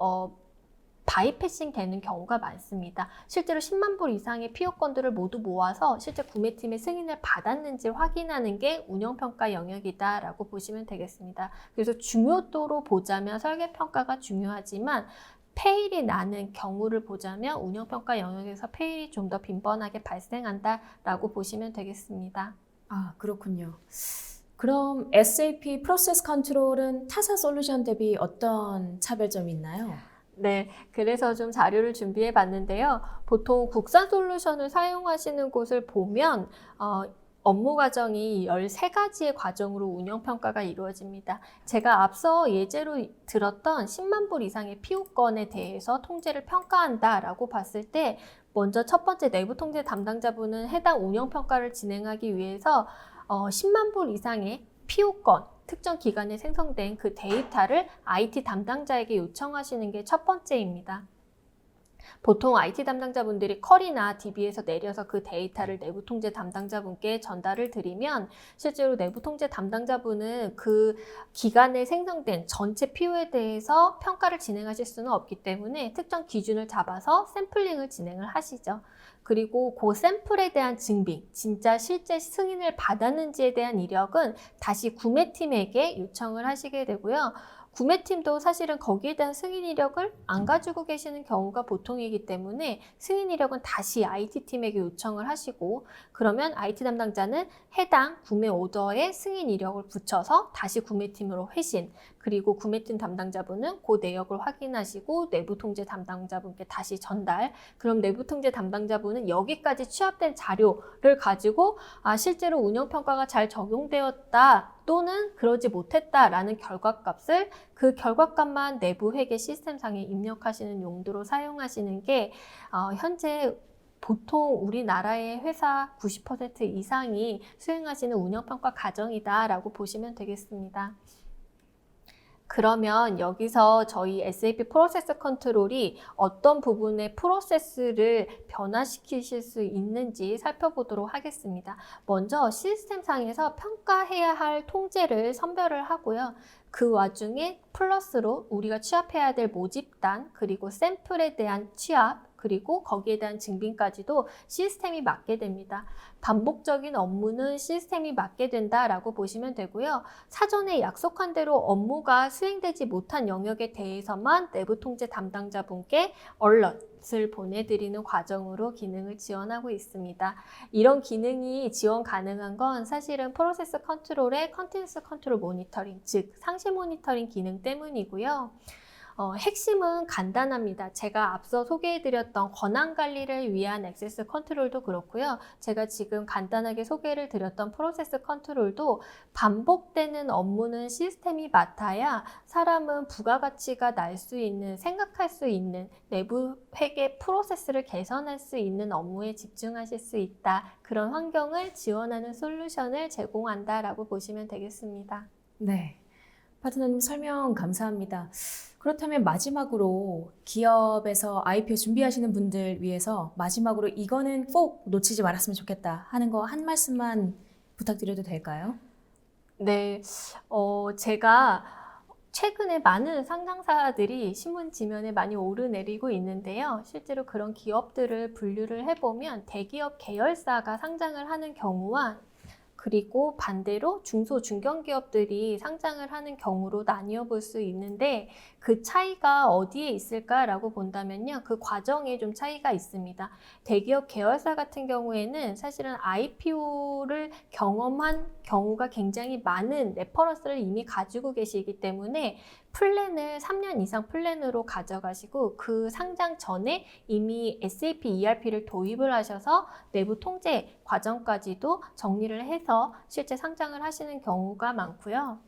C: 바이패싱 되는 경우가 많습니다. 실제로 10만 불 이상의 피요건들을 모두 모아서 실제 구매팀의 승인을 받았는지 확인하는 게 운영평가 영역이다라고 보시면 되겠습니다. 그래서 중요도로 보자면 설계평가가 중요하지만 페일이 나는 경우를 보자면 운영평가 영역에서 페일이 좀 더 빈번하게 발생한다라고 보시면 되겠습니다.
A: 아, 그렇군요. 그럼 SAP 프로세스 컨트롤은 타사 솔루션 대비 어떤 차별점이 있나요?
C: 네, 그래서 좀 자료를 준비해 봤는데요. 보통 국산 솔루션을 사용하시는 곳을 보면 업무 과정이 13가지의 과정으로 운영평가가 이루어집니다. 제가 앞서 예제로 들었던 10만 불 이상의 피요건에 대해서 통제를 평가한다라고 봤을 때 먼저 첫 번째 내부 통제 담당자분은 해당 운영평가를 진행하기 위해서 10만 불 이상의 피요건, 특정 기간에 생성된 그 데이터를 IT 담당자에게 요청하시는 게 첫 번째입니다. 보통 IT 담당자분들이 컬이나 DB에서 내려서 그 데이터를 내부 통제 담당자분께 전달을 드리면 실제로 내부 통제 담당자분은 그 기간에 생성된 전체 PO에 대해서 평가를 진행하실 수는 없기 때문에 특정 기준을 잡아서 샘플링을 진행을 하시죠. 그리고 그 샘플에 대한 증빙, 진짜 실제 승인을 받았는지에 대한 이력은 다시 구매팀에게 요청을 하시게 되고요. 구매팀도 사실은 거기에 대한 승인 이력을 안 가지고 계시는 경우가 보통이기 때문에 승인 이력은 다시 IT팀에게 요청을 하시고 그러면 IT 담당자는 해당 구매 오더에 승인 이력을 붙여서 다시 구매팀으로 회신 그리고 구매팀 담당자분은 그 내역을 확인하시고 내부 통제 담당자분께 다시 전달 그럼 내부 통제 담당자분은 여기까지 취합된 자료를 가지고 실제로 운영평가가 잘 적용되었다 또는 그러지 못했다라는 결과값을 그 결과값만 내부 회계 시스템상에 입력하시는 용도로 사용하시는 게 현재 보통 우리나라의 회사 90% 이상이 수행하시는 운영평가 과정이다라고 보시면 되겠습니다. 그러면 여기서 저희 SAP 프로세스 컨트롤이 어떤 부분의 프로세스를 변화시키실 수 있는지 살펴보도록 하겠습니다. 먼저 시스템상에서 평가해야 할 통제를 선별을 하고요. 그 와중에 플러스로 우리가 취합해야 될 모집단 그리고 샘플에 대한 취합 그리고 거기에 대한 증빙까지도 시스템이 맡게 됩니다. 반복적인 업무는 시스템이 맡게 된다라고 보시면 되고요. 사전에 약속한 대로 업무가 수행되지 못한 영역에 대해서만 내부 통제 담당자분께 얼럿을 보내드리는 과정으로 기능을 지원하고 있습니다. 이런 기능이 지원 가능한 건 사실은 프로세스 컨트롤의 컨티뉴스 컨트롤 모니터링, 즉 상시 모니터링 기능 때문이고요. 핵심은 간단합니다. 제가 앞서 소개해드렸던 권한관리를 위한 액세스 컨트롤도 그렇고요. 제가 지금 간단하게 소개를 드렸던 프로세스 컨트롤도 반복되는 업무는 시스템이 맡아야 사람은 부가가치가 날 수 있는, 생각할 수 있는 내부 회계 프로세스를 개선할 수 있는 업무에 집중하실 수 있다. 그런 환경을 지원하는 솔루션을 제공한다라고 보시면 되겠습니다.
A: 네. 파트너님 설명 감사합니다. 그렇다면 마지막으로 기업에서 IPO 준비하시는 분들 위해서 마지막으로 이거는 꼭 놓치지 말았으면 좋겠다 하는 거 한 말씀만 부탁드려도 될까요?
C: 네, 제가 최근에 많은 상장사들이 신문 지면에 많이 오르내리고 있는데요. 실제로 그런 기업들을 분류를 해보면 대기업 계열사가 상장을 하는 경우와 그리고 반대로 중소 중견기업들이 상장을 하는 경우로 나뉘어 볼 수 있는데 그 차이가 어디에 있을까라고 본다면요. 그 과정에 좀 차이가 있습니다. 대기업 계열사 같은 경우에는 사실은 IPO를 경험한 경우가 굉장히 많은 레퍼런스를 이미 가지고 계시기 때문에 플랜을 3년 이상 플랜으로 가져가시고 그 상장 전에 이미 SAP ERP를 도입을 하셔서 내부 통제 과정까지도 정리를 해서 실제 상장을 하시는 경우가 많고요.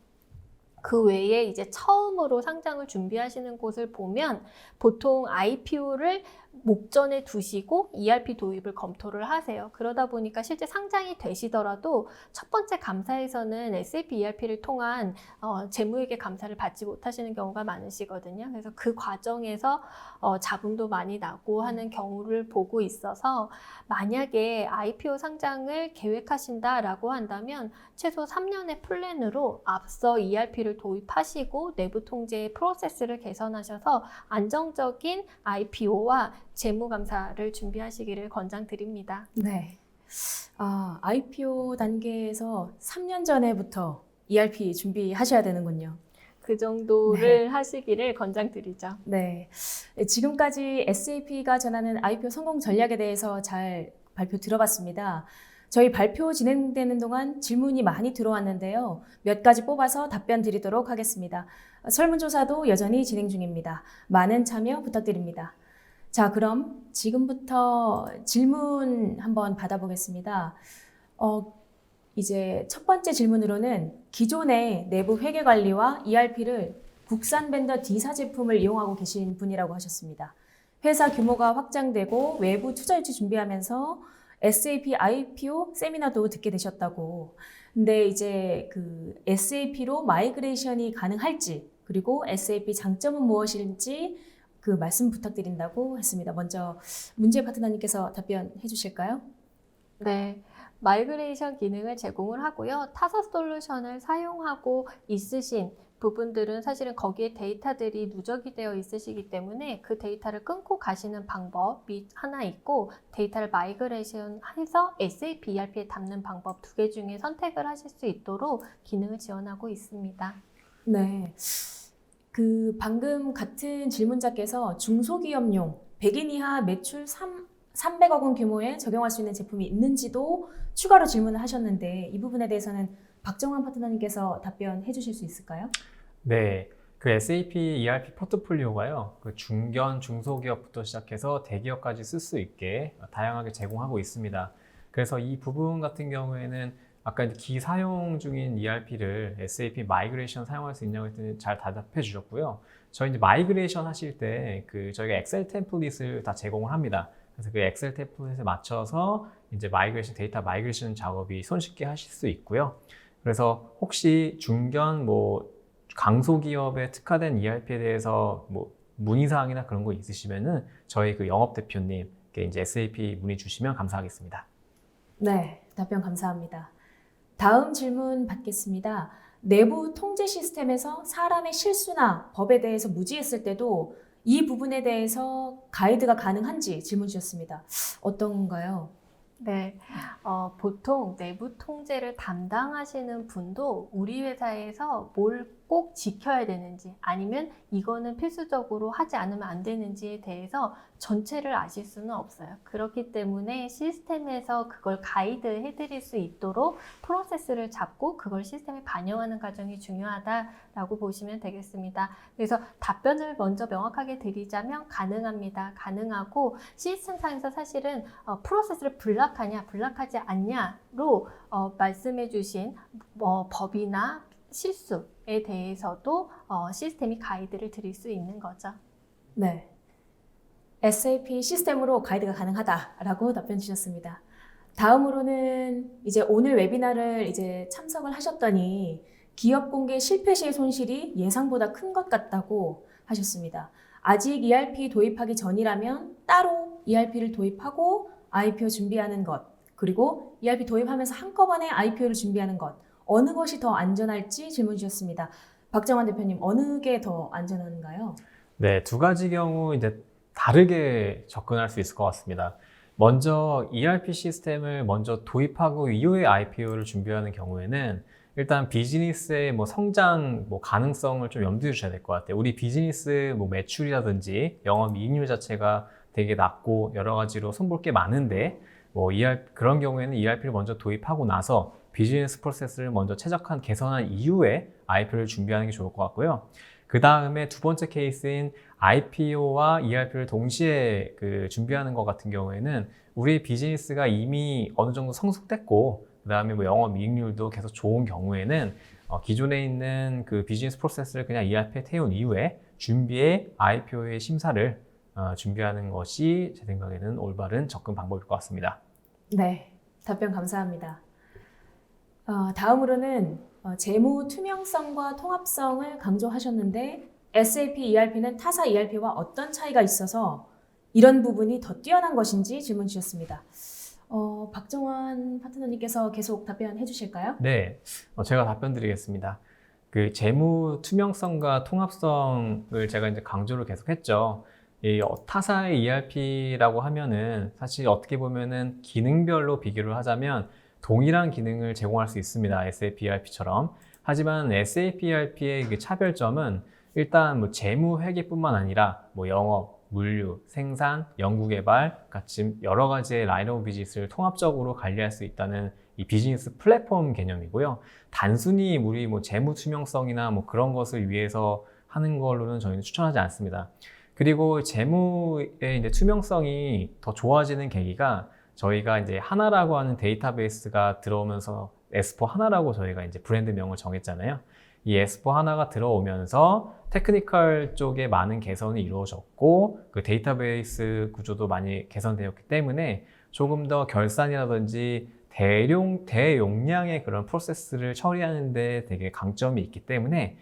C: 그 외에 이제 처음으로 상장을 준비하시는 곳을 보면 보통 IPO를 목전에 두시고 ERP 도입을 검토를 하세요. 그러다 보니까 실제 상장이 되시더라도 첫 번째 감사에서는 SAP ERP를 통한 재무회계 감사를 받지 못하시는 경우가 많으시거든요. 그래서 그 과정에서 잡음도 많이 나고 하는 경우를 보고 있어서 만약에 IPO 상장을 계획하신다라고 한다면 최소 3년의 플랜으로 앞서 ERP를 도입하시고 내부 통제의 프로세스를 개선하셔서 안정적인 IPO와 재무감사를 준비하시기를 권장드립니다.
A: 네. IPO 단계에서 3년 전에부터 ERP 준비하셔야 되는군요.
C: 그 정도를 하시기를 권장드리죠.
A: 네. 지금까지 SAP가 전하는 IPO 성공 전략에 대해서 잘 발표 들어봤습니다. 저희 발표 진행되는 동안 질문이 많이 들어왔는데요. 몇 가지 뽑아서 답변 드리도록 하겠습니다. 설문조사도 여전히 진행 중입니다. 많은 참여 부탁드립니다. 자, 그럼 지금부터 질문 한번 받아보겠습니다. 이제 첫 번째 질문으로는 기존의 내부 회계 관리와 ERP를 국산 벤더 D사 제품을 이용하고 계신 분이라고 하셨습니다. 회사 규모가 확장되고 외부 투자 유치 준비하면서 SAP IPO 세미나도 듣게 되셨다고. 근데 이제 그 SAP로 마이그레이션이 가능할지, 그리고 SAP 장점은 무엇인지 그 말씀 부탁드린다고 했습니다. 먼저 문재 파트너님께서 답변해 주실까요?
C: 네. 마이그레이션 기능을 제공을 하고요. 타사 솔루션을 사용하고 있으신 부분들은 사실은 거기에 데이터들이 누적이 되어 있으시기 때문에 그 데이터를 끊고 가시는 방법이 하나 있고, 데이터를 마이그레이션 해서 SAP ERP에 담는 방법 두 개 중에 선택을 하실 수 있도록 기능을 지원하고 있습니다.
A: 네. 그 방금 같은 질문자께서 중소기업용 100인 이하 매출 300억 원 규모에 적용할 수 있는 제품이 있는지도 추가로 질문을 하셨는데, 이 부분에 대해서는 박정환 파트너님께서 답변해 주실 수 있을까요?
B: 네, 그 SAP ERP 포트폴리오가요, 그 중견, 중소기업부터 시작해서 대기업까지 쓸 수 있게 다양하게 제공하고 있습니다. 그래서 이 부분 같은 경우에는 아까 이제 기사용 중인 ERP를 SAP 마이그레이션 사용할 수 있냐고 했더니 잘 대답해 주셨고요. 저희 이제 마이그레이션 하실 때 그 저희가 엑셀 템플릿을 다 제공을 합니다. 그래서 그 엑셀 템플릿에 맞춰서 이제 마이그레이션, 데이터 마이그레이션 작업이 손쉽게 하실 수 있고요. 그래서 혹시 중견 강소기업에 특화된 ERP에 대해서 문의사항이나 그런 거 있으시면은 저희 그 영업대표님께 이제 SAP 문의 주시면 감사하겠습니다.
A: 네, 답변 감사합니다. 다음 질문 받겠습니다. 내부 통제 시스템에서 사람의 실수나 법에 대해서 무지했을 때도 이 부분에 대해서 가이드가 가능한지 질문 주셨습니다. 어떤가요?
C: 네, 보통 내부 통제를 담당하시는 분도 우리 회사에서 뭘 꼭 지켜야 되는지, 아니면 이거는 필수적으로 하지 않으면 안 되는지에 대해서 전체를 아실 수는 없어요. 그렇기 때문에 시스템에서 그걸 가이드 해드릴 수 있도록 프로세스를 잡고 그걸 시스템에 반영하는 과정이 중요하다라고 보시면 되겠습니다. 그래서 답변을 먼저 명확하게 드리자면 가능합니다. 가능하고, 시스템상에서 사실은 프로세스를 블락하냐 블락하지 않냐로 말씀해 주신 법이나 실수에 대해서도 시스템이 가이드를 드릴 수 있는 거죠.
A: 네. SAP 시스템으로 가이드가 가능하다라고 답변 주셨습니다. 다음으로는 이제 오늘 웨비나를 이제 참석을 하셨더니 기업 공개 실패 시의 손실이 예상보다 큰 것 같다고 하셨습니다. 아직 ERP 도입하기 전이라면 따로 ERP를 도입하고 IPO 준비하는 것, 그리고 ERP 도입하면서 한꺼번에 IPO를 준비하는 것, 어느 것이 더 안전할지 질문 주셨습니다. 박정환 대표님, 어느 게 더 안전한가요?
B: 네, 두 가지 경우 이제 다르게 접근할 수 있을 것 같습니다. 먼저 ERP 시스템을 먼저 도입하고 이후에 IPO를 준비하는 경우에는 일단 비즈니스의 성장 가능성을 좀 염두에 두셔야 될 것 같아요. 우리 비즈니스 매출이라든지 영업이익률 자체가 되게 낮고 여러 가지로 손볼 게 많은데 그런 경우에는 ERP를 먼저 도입하고 나서 비즈니스 프로세스를 먼저 최적화 개선한 이후에 IPO를 준비하는 게 좋을 것 같고요. 그 다음에 두 번째 케이스인 IPO와 ERP를 동시에 준비하는 것 같은 경우에는 우리 비즈니스가 이미 어느 정도 성숙됐고, 그 다음에 영업이익률도 계속 좋은 경우에는 기존에 있는 그 비즈니스 프로세스를 그냥 ERP에 태운 이후에 준비해 IPO의 심사를 준비하는 것이 제 생각에는 올바른 접근 방법일 것 같습니다.
A: 네, 답변 감사합니다. 다음으로는 재무 투명성과 통합성을 강조하셨는데 SAP ERP는 타사 ERP와 어떤 차이가 있어서 이런 부분이 더 뛰어난 것인지 질문 주셨습니다. 박정환 파트너님께서 계속 답변해 주실까요?
B: 네, 제가 답변 드리겠습니다. 그 재무 투명성과 통합성을 제가 이제 강조를 계속했죠. 이 타사의 ERP라고 하면은 사실 어떻게 보면은 기능별로 비교를 하자면 동일한 기능을 제공할 수 있습니다. SAP ERP처럼. 하지만 SAP ERP의 그 차별점은 일단 뭐 재무 회계뿐만 아니라 뭐 영업, 물류, 생산, 연구개발 같이 여러 가지의 라인 오브 비즈니스를 통합적으로 관리할 수 있다는 이 비즈니스 플랫폼 개념이고요. 단순히 우리 뭐 재무 투명성이나 뭐 그런 것을 위해서 하는 걸로는 저희는 추천하지 않습니다. 그리고 재무의 이제 투명성이 더 좋아지는 계기가 저희가 이제 하나라고 하는 데이터베이스가 들어오면서 S4 하나라고 저희가 이제 브랜드명을 정했잖아요. 이 S4 하나가 들어오면서 테크니컬 쪽에 많은 개선이 이루어졌고 그 데이터베이스 구조도 많이 개선되었기 때문에 조금 더 결산이라든지 대용량의 그런 프로세스를 처리하는 데 되게 강점이 있기 때문에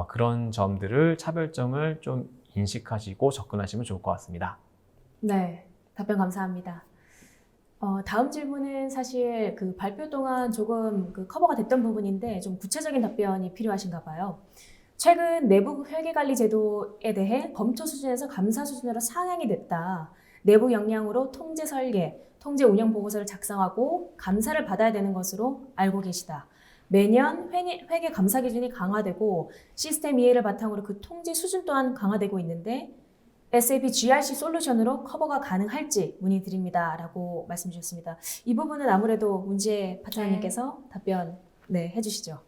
B: 그런 점들을 차별점을 좀 인식하시고 접근하시면 좋을 것 같습니다.
A: 네, 답변 감사합니다. 다음 질문은 사실 그 발표 동안 조금 그 커버가 됐던 부분인데 좀 구체적인 답변이 필요하신가 봐요. 최근 내부 회계관리 제도에 대해 검토 수준에서 감사 수준으로 상향이 됐다. 내부 역량으로 통제 설계, 통제 운영 보고서를 작성하고 감사를 받아야 되는 것으로 알고 계시다. 매년 회계 감사 기준이 강화되고 시스템 이해를 바탕으로 그 통제 수준 또한 강화되고 있는데 SAP GRC 솔루션으로 커버가 가능할지 문의드립니다. 라고 말씀 주셨습니다. 이 부분은 아무래도 문제 파트너님께서 답변 해주시죠.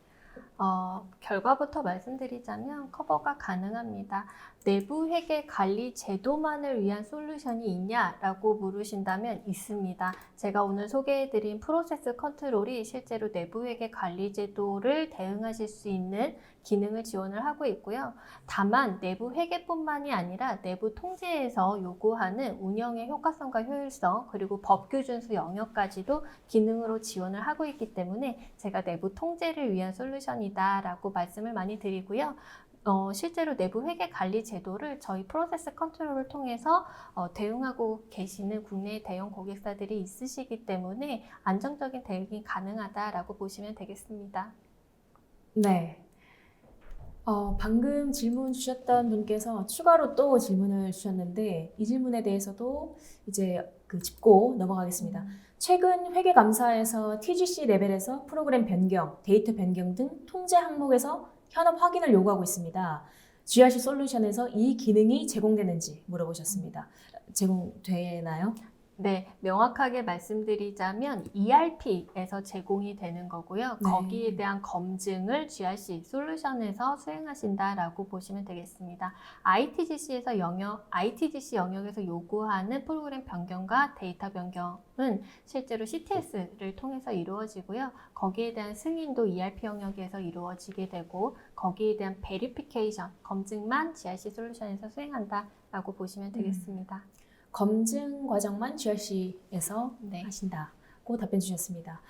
C: 결과부터 말씀드리자면 커버가 가능합니다. 내부 회계 관리 제도만을 위한 솔루션이 있냐라고 물으신다면 있습니다. 제가 오늘 소개해드린 프로세스 컨트롤이 실제로 내부 회계 관리 제도를 대응하실 수 있는 기능을 지원을 하고 있고요. 다만 내부 회계뿐만이 아니라 내부 통제에서 요구하는 운영의 효과성과 효율성 그리고 법규준수 영역까지도 기능으로 지원을 하고 있기 때문에 제가 내부 통제를 위한 솔루션이다 라고 말씀을 많이 드리고요. 실제로 내부 회계 관리 제도를 저희 프로세스 컨트롤을 통해서 대응하고 계시는 국내 대형 고객사들이 있으시기 때문에 안정적인 대응이 가능하다라고 보시면 되겠습니다.
A: 네. 방금 질문 주셨던 분께서 추가로 또 질문을 주셨는데 이 질문에 대해서도 이제 짚고 넘어가겠습니다. 최근 회계감사에서 TGC 레벨에서 프로그램 변경, 데이터 변경 등 통제 항목에서 현업 확인을 요구하고 있습니다. GRC 솔루션에서 이 기능이 제공되는지 물어보셨습니다. 제공되나요?
C: 네, 명확하게 말씀드리자면 ERP에서 제공이 되는 거고요.
A: 네.
C: 거기에 대한 검증을 GRC 솔루션에서 수행하신다라고 보시면 되겠습니다. ITGC 영역에서 요구하는 프로그램 변경과 데이터 변경은 실제로 CTS를 통해서 이루어지고요. 거기에 대한 승인도 ERP 영역에서 이루어지게 되고 거기에 대한 베리피케이션, 검증만 GRC 솔루션에서 수행한다라고 보시면 되겠습니다.
A: 검증 과정만 GRC에서 하신다고 답변 주셨습니다.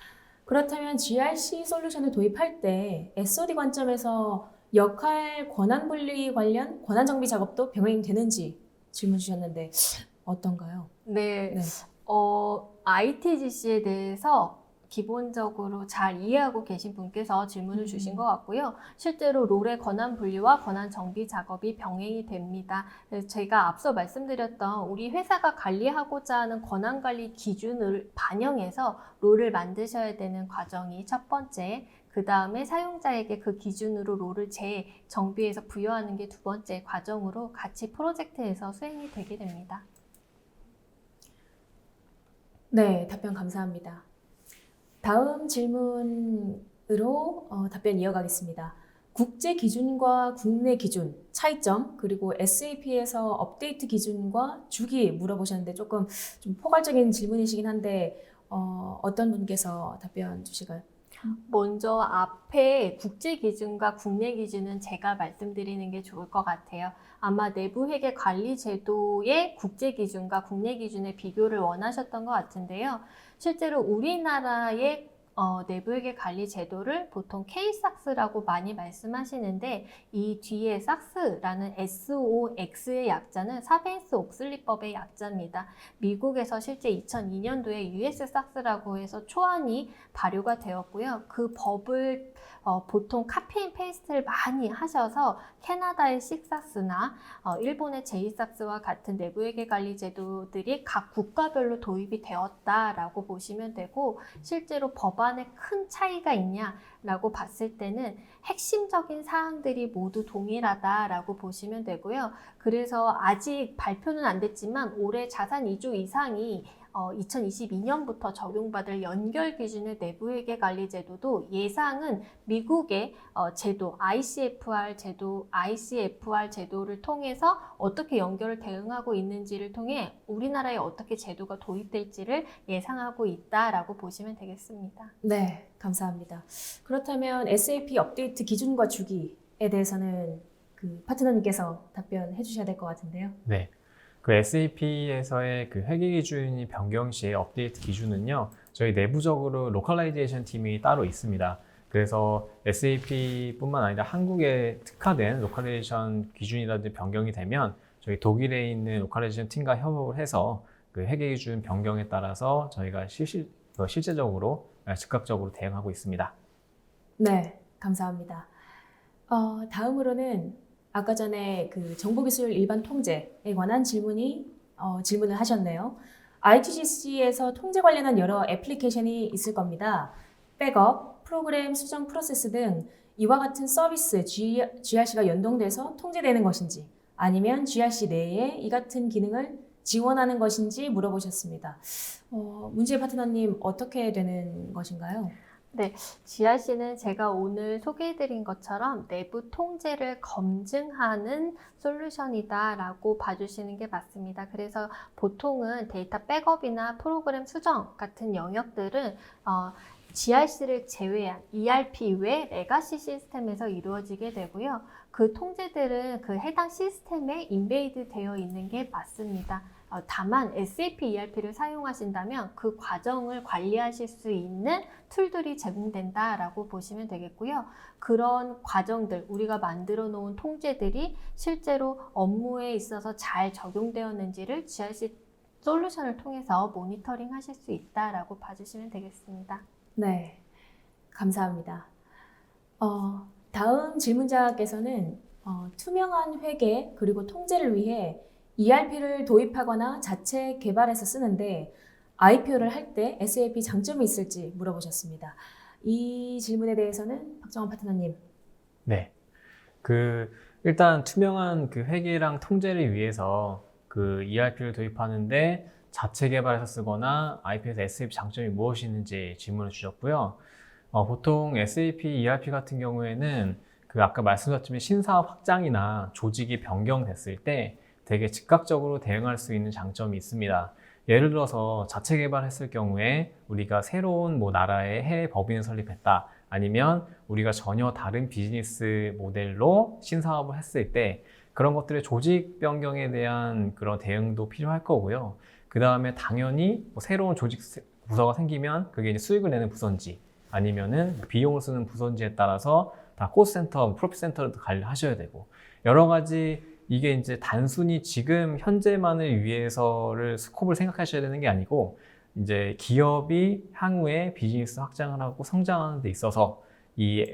A: 그렇다면 GRC 솔루션을 도입할 때 SOD 관점에서 역할 권한 분리 관련 권한 정비 작업도 병행되는지 질문 주셨는데 어떤가요?
C: 네. ITGC에 대해서 기본적으로 잘 이해하고 계신 분께서 질문을 주신 것 같고요. 실제로 롤의 권한 분리와 권한 정비 작업이 병행이 됩니다. 제가 앞서 말씀드렸던 우리 회사가 관리하고자 하는 권한 관리 기준을 반영해서 롤을 만드셔야 되는 과정이 첫 번째, 그 다음에 사용자에게 그 기준으로 롤을 재정비해서 부여하는 게 두 번째 과정으로 같이 프로젝트에서 수행이 되게 됩니다.
A: 네, 답변 감사합니다. 다음 질문으로 답변 이어가겠습니다. 국제 기준과 국내 기준 차이점 그리고 SAP에서 업데이트 기준과 주기 물어보셨는데 조금 좀 포괄적인 질문이시긴 한데 어떤 분께서 답변 주실까요?
C: 먼저 앞에 국제 기준과 국내 기준은 제가 말씀드리는 게 좋을 것 같아요. 아마 내부 회계 관리 제도의 국제 기준과 국내 기준의 비교를 원하셨던 것 같은데요. 실제로 우리나라의 내부회계 관리 제도를 보통 K-SAX라고 많이 말씀하시는데 이 뒤에 SAX라는 SOX의 약자는 사베인스 옥슬리법의 약자입니다. 미국에서 실제 2002년도에 US SAX라고 해서 초안이 발효가 되었고요. 그 법을 보통 카피 앤 페이스트를 많이 하셔서 캐나다의 식삭스나 일본의 제이삭스와 같은 내부회계 관리 제도들이 각 국가별로 도입이 되었다라고 보시면 되고 실제로 법안에 큰 차이가 있냐라고 봤을 때는 핵심적인 사항들이 모두 동일하다라고 보시면 되고요. 그래서 아직 발표는 안 됐지만 올해 자산 이주 이상이 2022년부터 적용받을 연결 기준의 내부회계 관리 제도도 예상은 미국의 제도 ICFR 제도를 통해서 어떻게 연결을 대응하고 있는지를 통해 우리나라에 어떻게 제도가 도입될지를 예상하고 있다라고 보시면 되겠습니다.
A: 네, 감사합니다. 그렇다면 SAP 업데이트 기준과 주기에 대해서는 그 파트너님께서 답변해 주셔야 될 것 같은데요.
B: 네. 그 SAP에서의 그 회계 기준이 변경 시의 업데이트 기준은요, 저희 내부적으로 로컬라이제이션 팀이 따로 있습니다. 그래서 SAP뿐만 아니라 한국에 특화된 로컬라이제이션 기준이라든지 변경이 되면 저희 독일에 있는 로컬라이제이션 팀과 협업을 해서 그 회계 기준 변경에 따라서 저희가 실제적으로 즉각적으로 대응하고 있습니다.
A: 네, 감사합니다. 다음으로는 아까 전에 그 정보기술 일반 통제에 관한 질문을 하셨네요. ITGC에서 통제 관련한 여러 애플리케이션이 있을 겁니다. 백업, 프로그램 수정 프로세스 등 이와 같은 서비스 GRC가 연동돼서 통제되는 것인지 아니면 GRC 내에 이 같은 기능을 지원하는 것인지 물어보셨습니다. 문지혜 파트너님 어떻게 되는 것인가요?
C: 네, GRC는 제가 오늘 소개해드린 것처럼 내부 통제를 검증하는 솔루션이다라고 봐주시는 게 맞습니다. 그래서 보통은 데이터 백업이나 프로그램 수정 같은 영역들은 GRC를 제외한 ERP 외 레가시 시스템에서 이루어지게 되고요. 그 통제들은 그 해당 시스템에 인베이드 되어 있는 게 맞습니다. 다만 SAP ERP를 사용하신다면 그 과정을 관리하실 수 있는 툴들이 제공된다라고 보시면 되겠고요. 그런 과정들, 우리가 만들어 놓은 통제들이 실제로 업무에 있어서 잘 적용되었는지를 GRC 솔루션을 통해서 모니터링 하실 수 있다라고 봐주시면 되겠습니다.
A: 네, 감사합니다. 다음 질문자께서는 투명한 회계 그리고 통제를 위해 ERP를 도입하거나 자체 개발해서 쓰는데 IPO를 할 때 SAP 장점이 있을지 물어보셨습니다. 이 질문에 대해서는 박정원 파트너님.
B: 네. 일단 투명한 그 회계랑 통제를 위해서 그 ERP를 도입하는데 자체 개발해서 쓰거나 IP에서 SAP 장점이 무엇이 있는지 질문을 주셨고요. 보통 SAP ERP 같은 경우에는 그 아까 말씀드렸지만 신사업 확장이나 조직이 변경됐을 때 되게 즉각적으로 대응할 수 있는 장점이 있습니다. 예를 들어서 자체 개발했을 경우에 우리가 새로운 나라의 해외 법인을 설립했다. 아니면 우리가 전혀 다른 비즈니스 모델로 신사업을 했을 때 그런 것들의 조직 변경에 대한 그런 대응도 필요할 거고요. 그 다음에 당연히 새로운 조직 부서가 생기면 그게 이제 수익을 내는 부서인지 아니면은 비용을 쓰는 부서인지에 따라서 다 코스트센터, 프로핏센터도 관리하셔야 되고 여러 가지 이게 이제 단순히 지금 현재만을 위해서를 스코프를 생각하셔야 되는 게 아니고 이제 기업이 향후에 비즈니스 확장을 하고 성장하는 데 있어서 이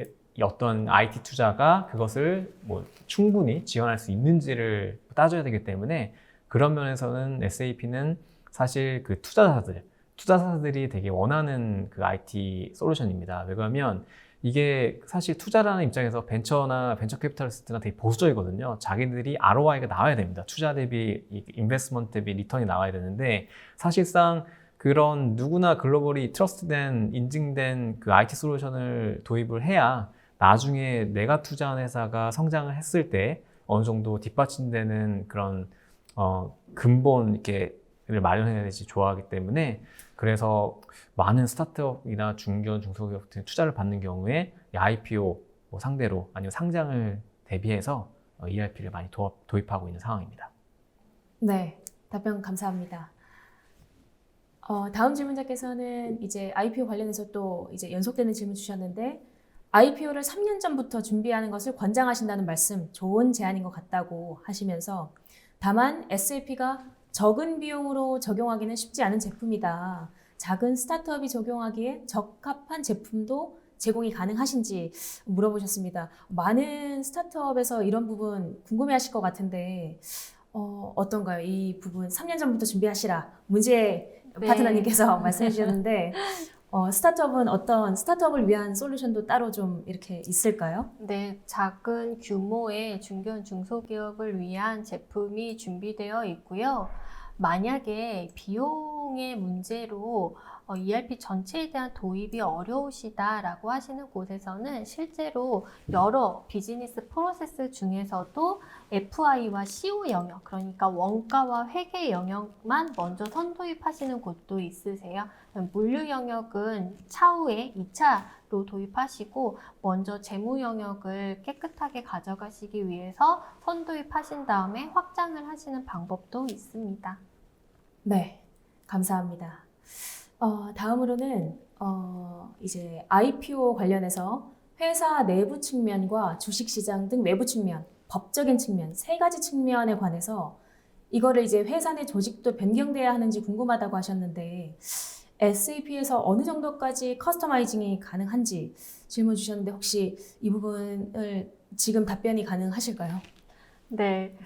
B: 어떤 IT 투자가 그것을 충분히 지원할 수 있는지를 따져야 되기 때문에 그런 면에서는 SAP는 사실 그 투자자들이 되게 원하는 그 IT 솔루션입니다. 왜냐하면 이게 사실 투자라는 입장에서 벤처 캐피탈리스트나 되게 보수적이거든요. 자기들이 ROI가 나와야 됩니다. 투자 대비, 인베스트먼트 대비 리턴이 나와야 되는데 사실상 그런 누구나 글로벌이 트러스트된, 인증된 그 IT 솔루션을 도입을 해야 나중에 내가 투자한 회사가 성장을 했을 때 어느 정도 뒷받침되는 그런 근본 이렇게 마련해야지 좋아하기 때문에 그래서 많은 스타트업이나 중견, 중소기업 같은 투자를 받는 경우에 이 IPO 상대로 아니면 상장을 대비해서 ERP를 많이 도입하고 있는 상황입니다.
A: 네, 답변 감사합니다. 다음 질문자께서는 이제 IPO 관련해서 또 이제 연속되는 질문 주셨는데 IPO를 3년 전부터 준비하는 것을 권장하신다는 말씀 좋은 제안인 것 같다고 하시면서 다만 SAP가 적은 비용으로 적용하기는 쉽지 않은 제품이다. 작은 스타트업이 적용하기에 적합한 제품도 제공이 가능하신지 물어보셨습니다. 많은 스타트업에서 이런 부분 궁금해하실 것 같은데 어떤가요? 이 부분 3년 전부터 준비하시라. 문제
C: 네.
A: 파트너님께서 말씀해 주셨는데 스타트업은 어떤 스타트업을 위한 솔루션도 따로 좀 이렇게 있을까요?
C: 네, 작은 규모의 중견 중소기업을 위한 제품이 준비되어 있고요. 만약에 비용의 문제로 ERP 전체에 대한 도입이 어려우시다라고 하시는 곳에서는 실제로 여러 비즈니스 프로세스 중에서도 FI와 CO 영역, 그러니까 원가와 회계 영역만 먼저 선도입하시는 곳도 있으세요. 물류 영역은 차후에 2차로 도입하시고 먼저 재무 영역을 깨끗하게 가져가시기 위해서 선도입하신 다음에 확장을 하시는 방법도 있습니다.
A: 네, 감사합니다. 다음으로는 이제 IPO 관련해서 회사 내부 측면과 주식시장 등 외부 측면, 법적인 측면, 세 가지 측면에 관해서 이거를 이제 회사 내 조직도 변경돼야 하는지 궁금하다고 하셨는데 SAP에서 어느 정도까지 커스터마이징이 가능한지 질문 주셨는데 혹시 이 부분을 지금 답변이 가능하실까요?
C: 네,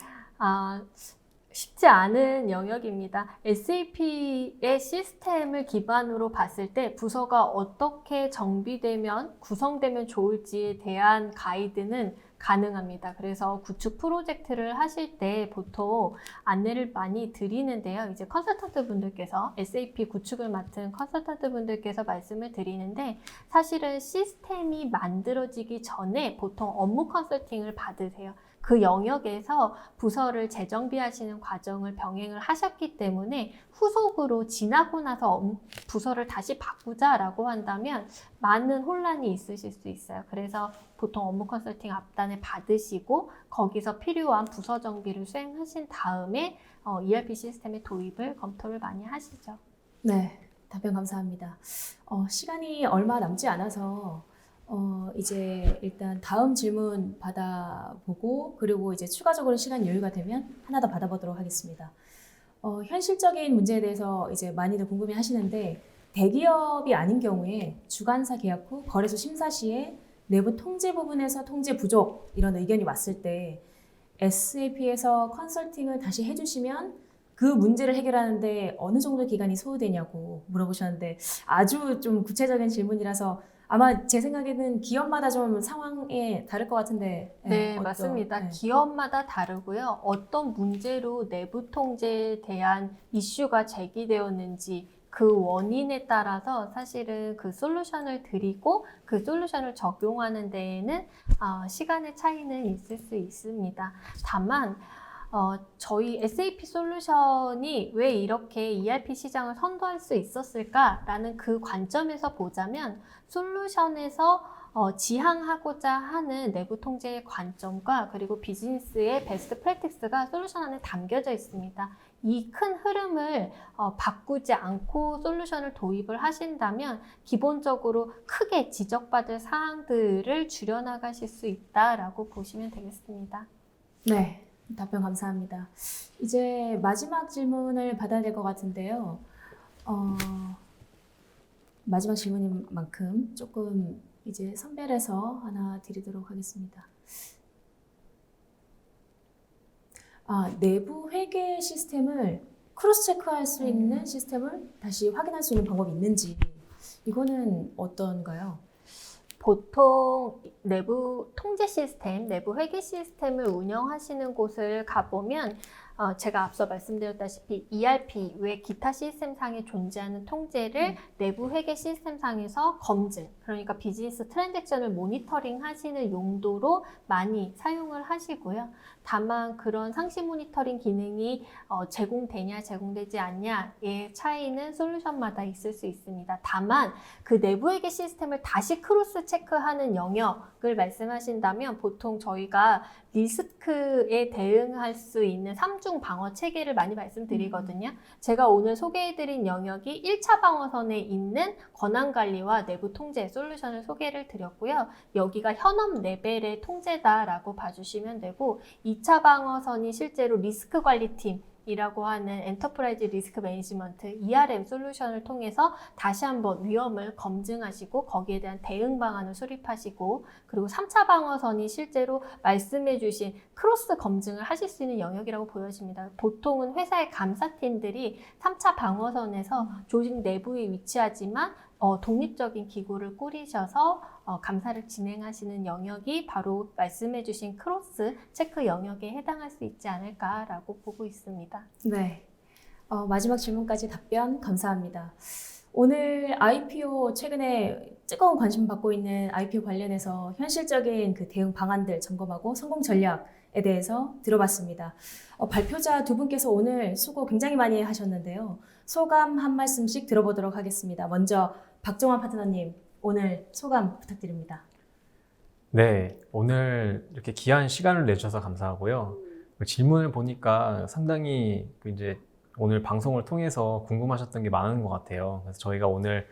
C: 쉽지 않은 영역입니다. SAP의 시스템을 기반으로 봤을 때 부서가 어떻게 정비되면, 구성되면 좋을지에 대한 가이드는 가능합니다. 그래서 구축 프로젝트를 하실 때 보통 안내를 많이 드리는데요. 이제 컨설턴트 분들께서 SAP 구축을 맡은 컨설턴트 분들께서 말씀을 드리는데 사실은 시스템이 만들어지기 전에 보통 업무 컨설팅을 받으세요. 그 영역에서 부서를 재정비하시는 과정을 병행을 하셨기 때문에 후속으로 지나고 나서 부서를 다시 바꾸자라고 한다면 많은 혼란이 있으실 수 있어요. 그래서 보통 업무 컨설팅 앞단을 받으시고 거기서 필요한 부서 정비를 수행하신 다음에 ERP 시스템의 도입을 검토를 많이 하시죠.
A: 네, 답변 감사합니다. 시간이 얼마 남지 않아서 이제 일단 다음 질문 받아보고 그리고 이제 추가적으로 시간 여유가 되면 하나 더 받아보도록 하겠습니다. 현실적인 문제에 대해서 이제 많이들 궁금해 하시는데 대기업이 아닌 경우에 주관사 계약 후 거래소 심사 시에 내부 통제 부분에서 통제 부족 이런 의견이 왔을 때 SAP에서 컨설팅을 다시 해주시면 그 문제를 해결하는데 어느 정도 기간이 소요되냐고 물어보셨는데 아주 좀 구체적인 질문이라서 아마 제 생각에는 기업마다 좀 상황이 다를 것 같은데.
C: 네, 맞습니다.
A: 네.
C: 기업마다 다르고요. 어떤 문제로 내부 통제에 대한 이슈가 제기되었는지 그 원인에 따라서 사실은 그 솔루션을 드리고 그 솔루션을 적용하는 데에는 시간의 차이는 있을 수 있습니다. 다만 저희 SAP 솔루션이 왜 이렇게 ERP 시장을 선도할 수 있었을까라는 그 관점에서 보자면 솔루션에서 지향하고자 하는 내부 통제의 관점과 그리고 비즈니스의 베스트 프랙티스가 솔루션 안에 담겨져 있습니다. 이 큰 흐름을 바꾸지 않고 솔루션을 도입을 하신다면 기본적으로 크게 지적받을 사항들을 줄여나가실 수 있다라고 보시면 되겠습니다.
A: 네. 답변 감사합니다. 이제 마지막 질문을 받아야 될 것 같은데요. 마지막 질문인 만큼 조금 이제 선별해서 하나 드리도록 하겠습니다. 내부 회계 시스템을 크로스 체크할 수 있는 시스템을 다시 확인할 수 있는 방법이 있는지 이거는 어떤가요?
C: 보통 내부 통제 시스템, 내부 회계 시스템을 운영하시는 곳을 가보면 제가 앞서 말씀드렸다시피 ERP 외 기타 시스템상에 존재하는 통제를 내부 회계 시스템상에서 검증, 그러니까 비즈니스 트랜잭션을 모니터링 하시는 용도로 많이 사용을 하시고요. 다만 그런 상시 모니터링 기능이 제공되냐 제공되지 않냐의 차이는 솔루션마다 있을 수 있습니다. 다만 그 내부 회계 시스템을 다시 크로스 체크하는 영역을 말씀하신다면 보통 저희가 리스크에 대응할 수 있는 3중 방어 체계를 많이 말씀드리거든요. 제가 오늘 소개해드린 영역이 1차 방어선에 있는 권한관리와 내부 통제 솔루션을 소개를 드렸고요. 여기가 현업 레벨의 통제다라고 봐주시면 되고 2차 방어선이 실제로 리스크 관리팀 이라고 하는 엔터프라이즈 리스크 매니지먼트 ERM 솔루션을 통해서 다시 한번 위험을 검증하시고 거기에 대한 대응 방안을 수립하시고 그리고 3차 방어선이 실제로 말씀해 주신 크로스 검증을 하실 수 있는 영역이라고 보여집니다. 보통은 회사의 감사팀들이 3차 방어선에서 조직 내부에 위치하지만 독립적인 기구를 꾸리셔서 감사를 진행하시는 영역이 바로 말씀해 주신 크로스 체크 영역에 해당할 수 있지 않을까라고 보고 있습니다.
A: 네. 마지막 질문까지 답변 감사합니다. 오늘 IPO 최근에 뜨거운 관심 받고 있는 IPO 관련해서 현실적인 그 대응 방안들 점검하고 성공 전략에 대해서 들어봤습니다. 발표자 두 분께서 오늘 수고 굉장히 많이 하셨는데요. 소감 한 말씀씩 들어보도록 하겠습니다. 먼저 박종환 파트너님, 오늘 소감 부탁드립니다.
B: 네, 오늘 이렇게 귀한 시간을 내주셔서 감사하고요. 질문을 보니까 상당히 이제 오늘 방송을 통해서 궁금하셨던 게 많은 것 같아요. 그래서 저희가 오늘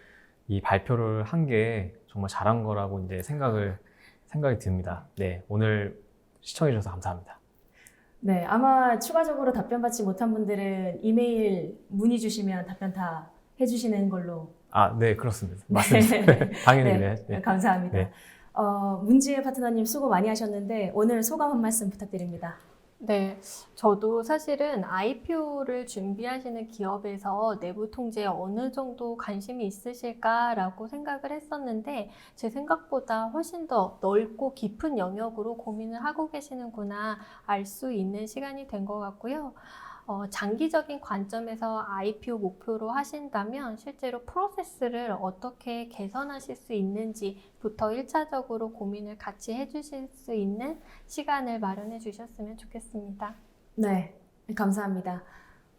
B: 이 발표를 한 게 정말 잘한 거라고 이제 생각이 듭니다. 네, 오늘 시청해 주셔서 감사합니다.
A: 네, 아마 추가적으로 답변 받지 못한 분들은 이메일 문의 주시면 답변 다 해주시는 걸로.
B: 네, 그렇습니다. 맞습니다.
A: 네.
B: 당연히
A: 네,
B: 그래요. 네.
A: 감사합니다.
B: 네.
A: 문지혜 파트너님 수고 많이 하셨는데 오늘 소감 한 말씀 부탁드립니다.
C: 네, 저도 사실은 IPO를 준비하시는 기업에서 내부 통제에 어느 정도 관심이 있으실까라고 생각을 했었는데 제 생각보다 훨씬 더 넓고 깊은 영역으로 고민을 하고 계시는구나 알 수 있는 시간이 된 것 같고요. 장기적인 관점에서 IPO 목표로 하신다면 실제로 프로세스를 어떻게 개선하실 수 있는지부터 1차적으로 고민을 같이 해주실 수 있는 시간을 마련해 주셨으면 좋겠습니다.
A: 네, 감사합니다.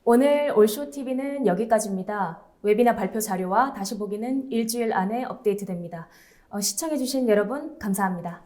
A: 오늘 올쇼TV는 여기까지입니다. 웨비나 발표 자료와 다시 보기는 일주일 안에 업데이트됩니다. 시청해주신 여러분 감사합니다.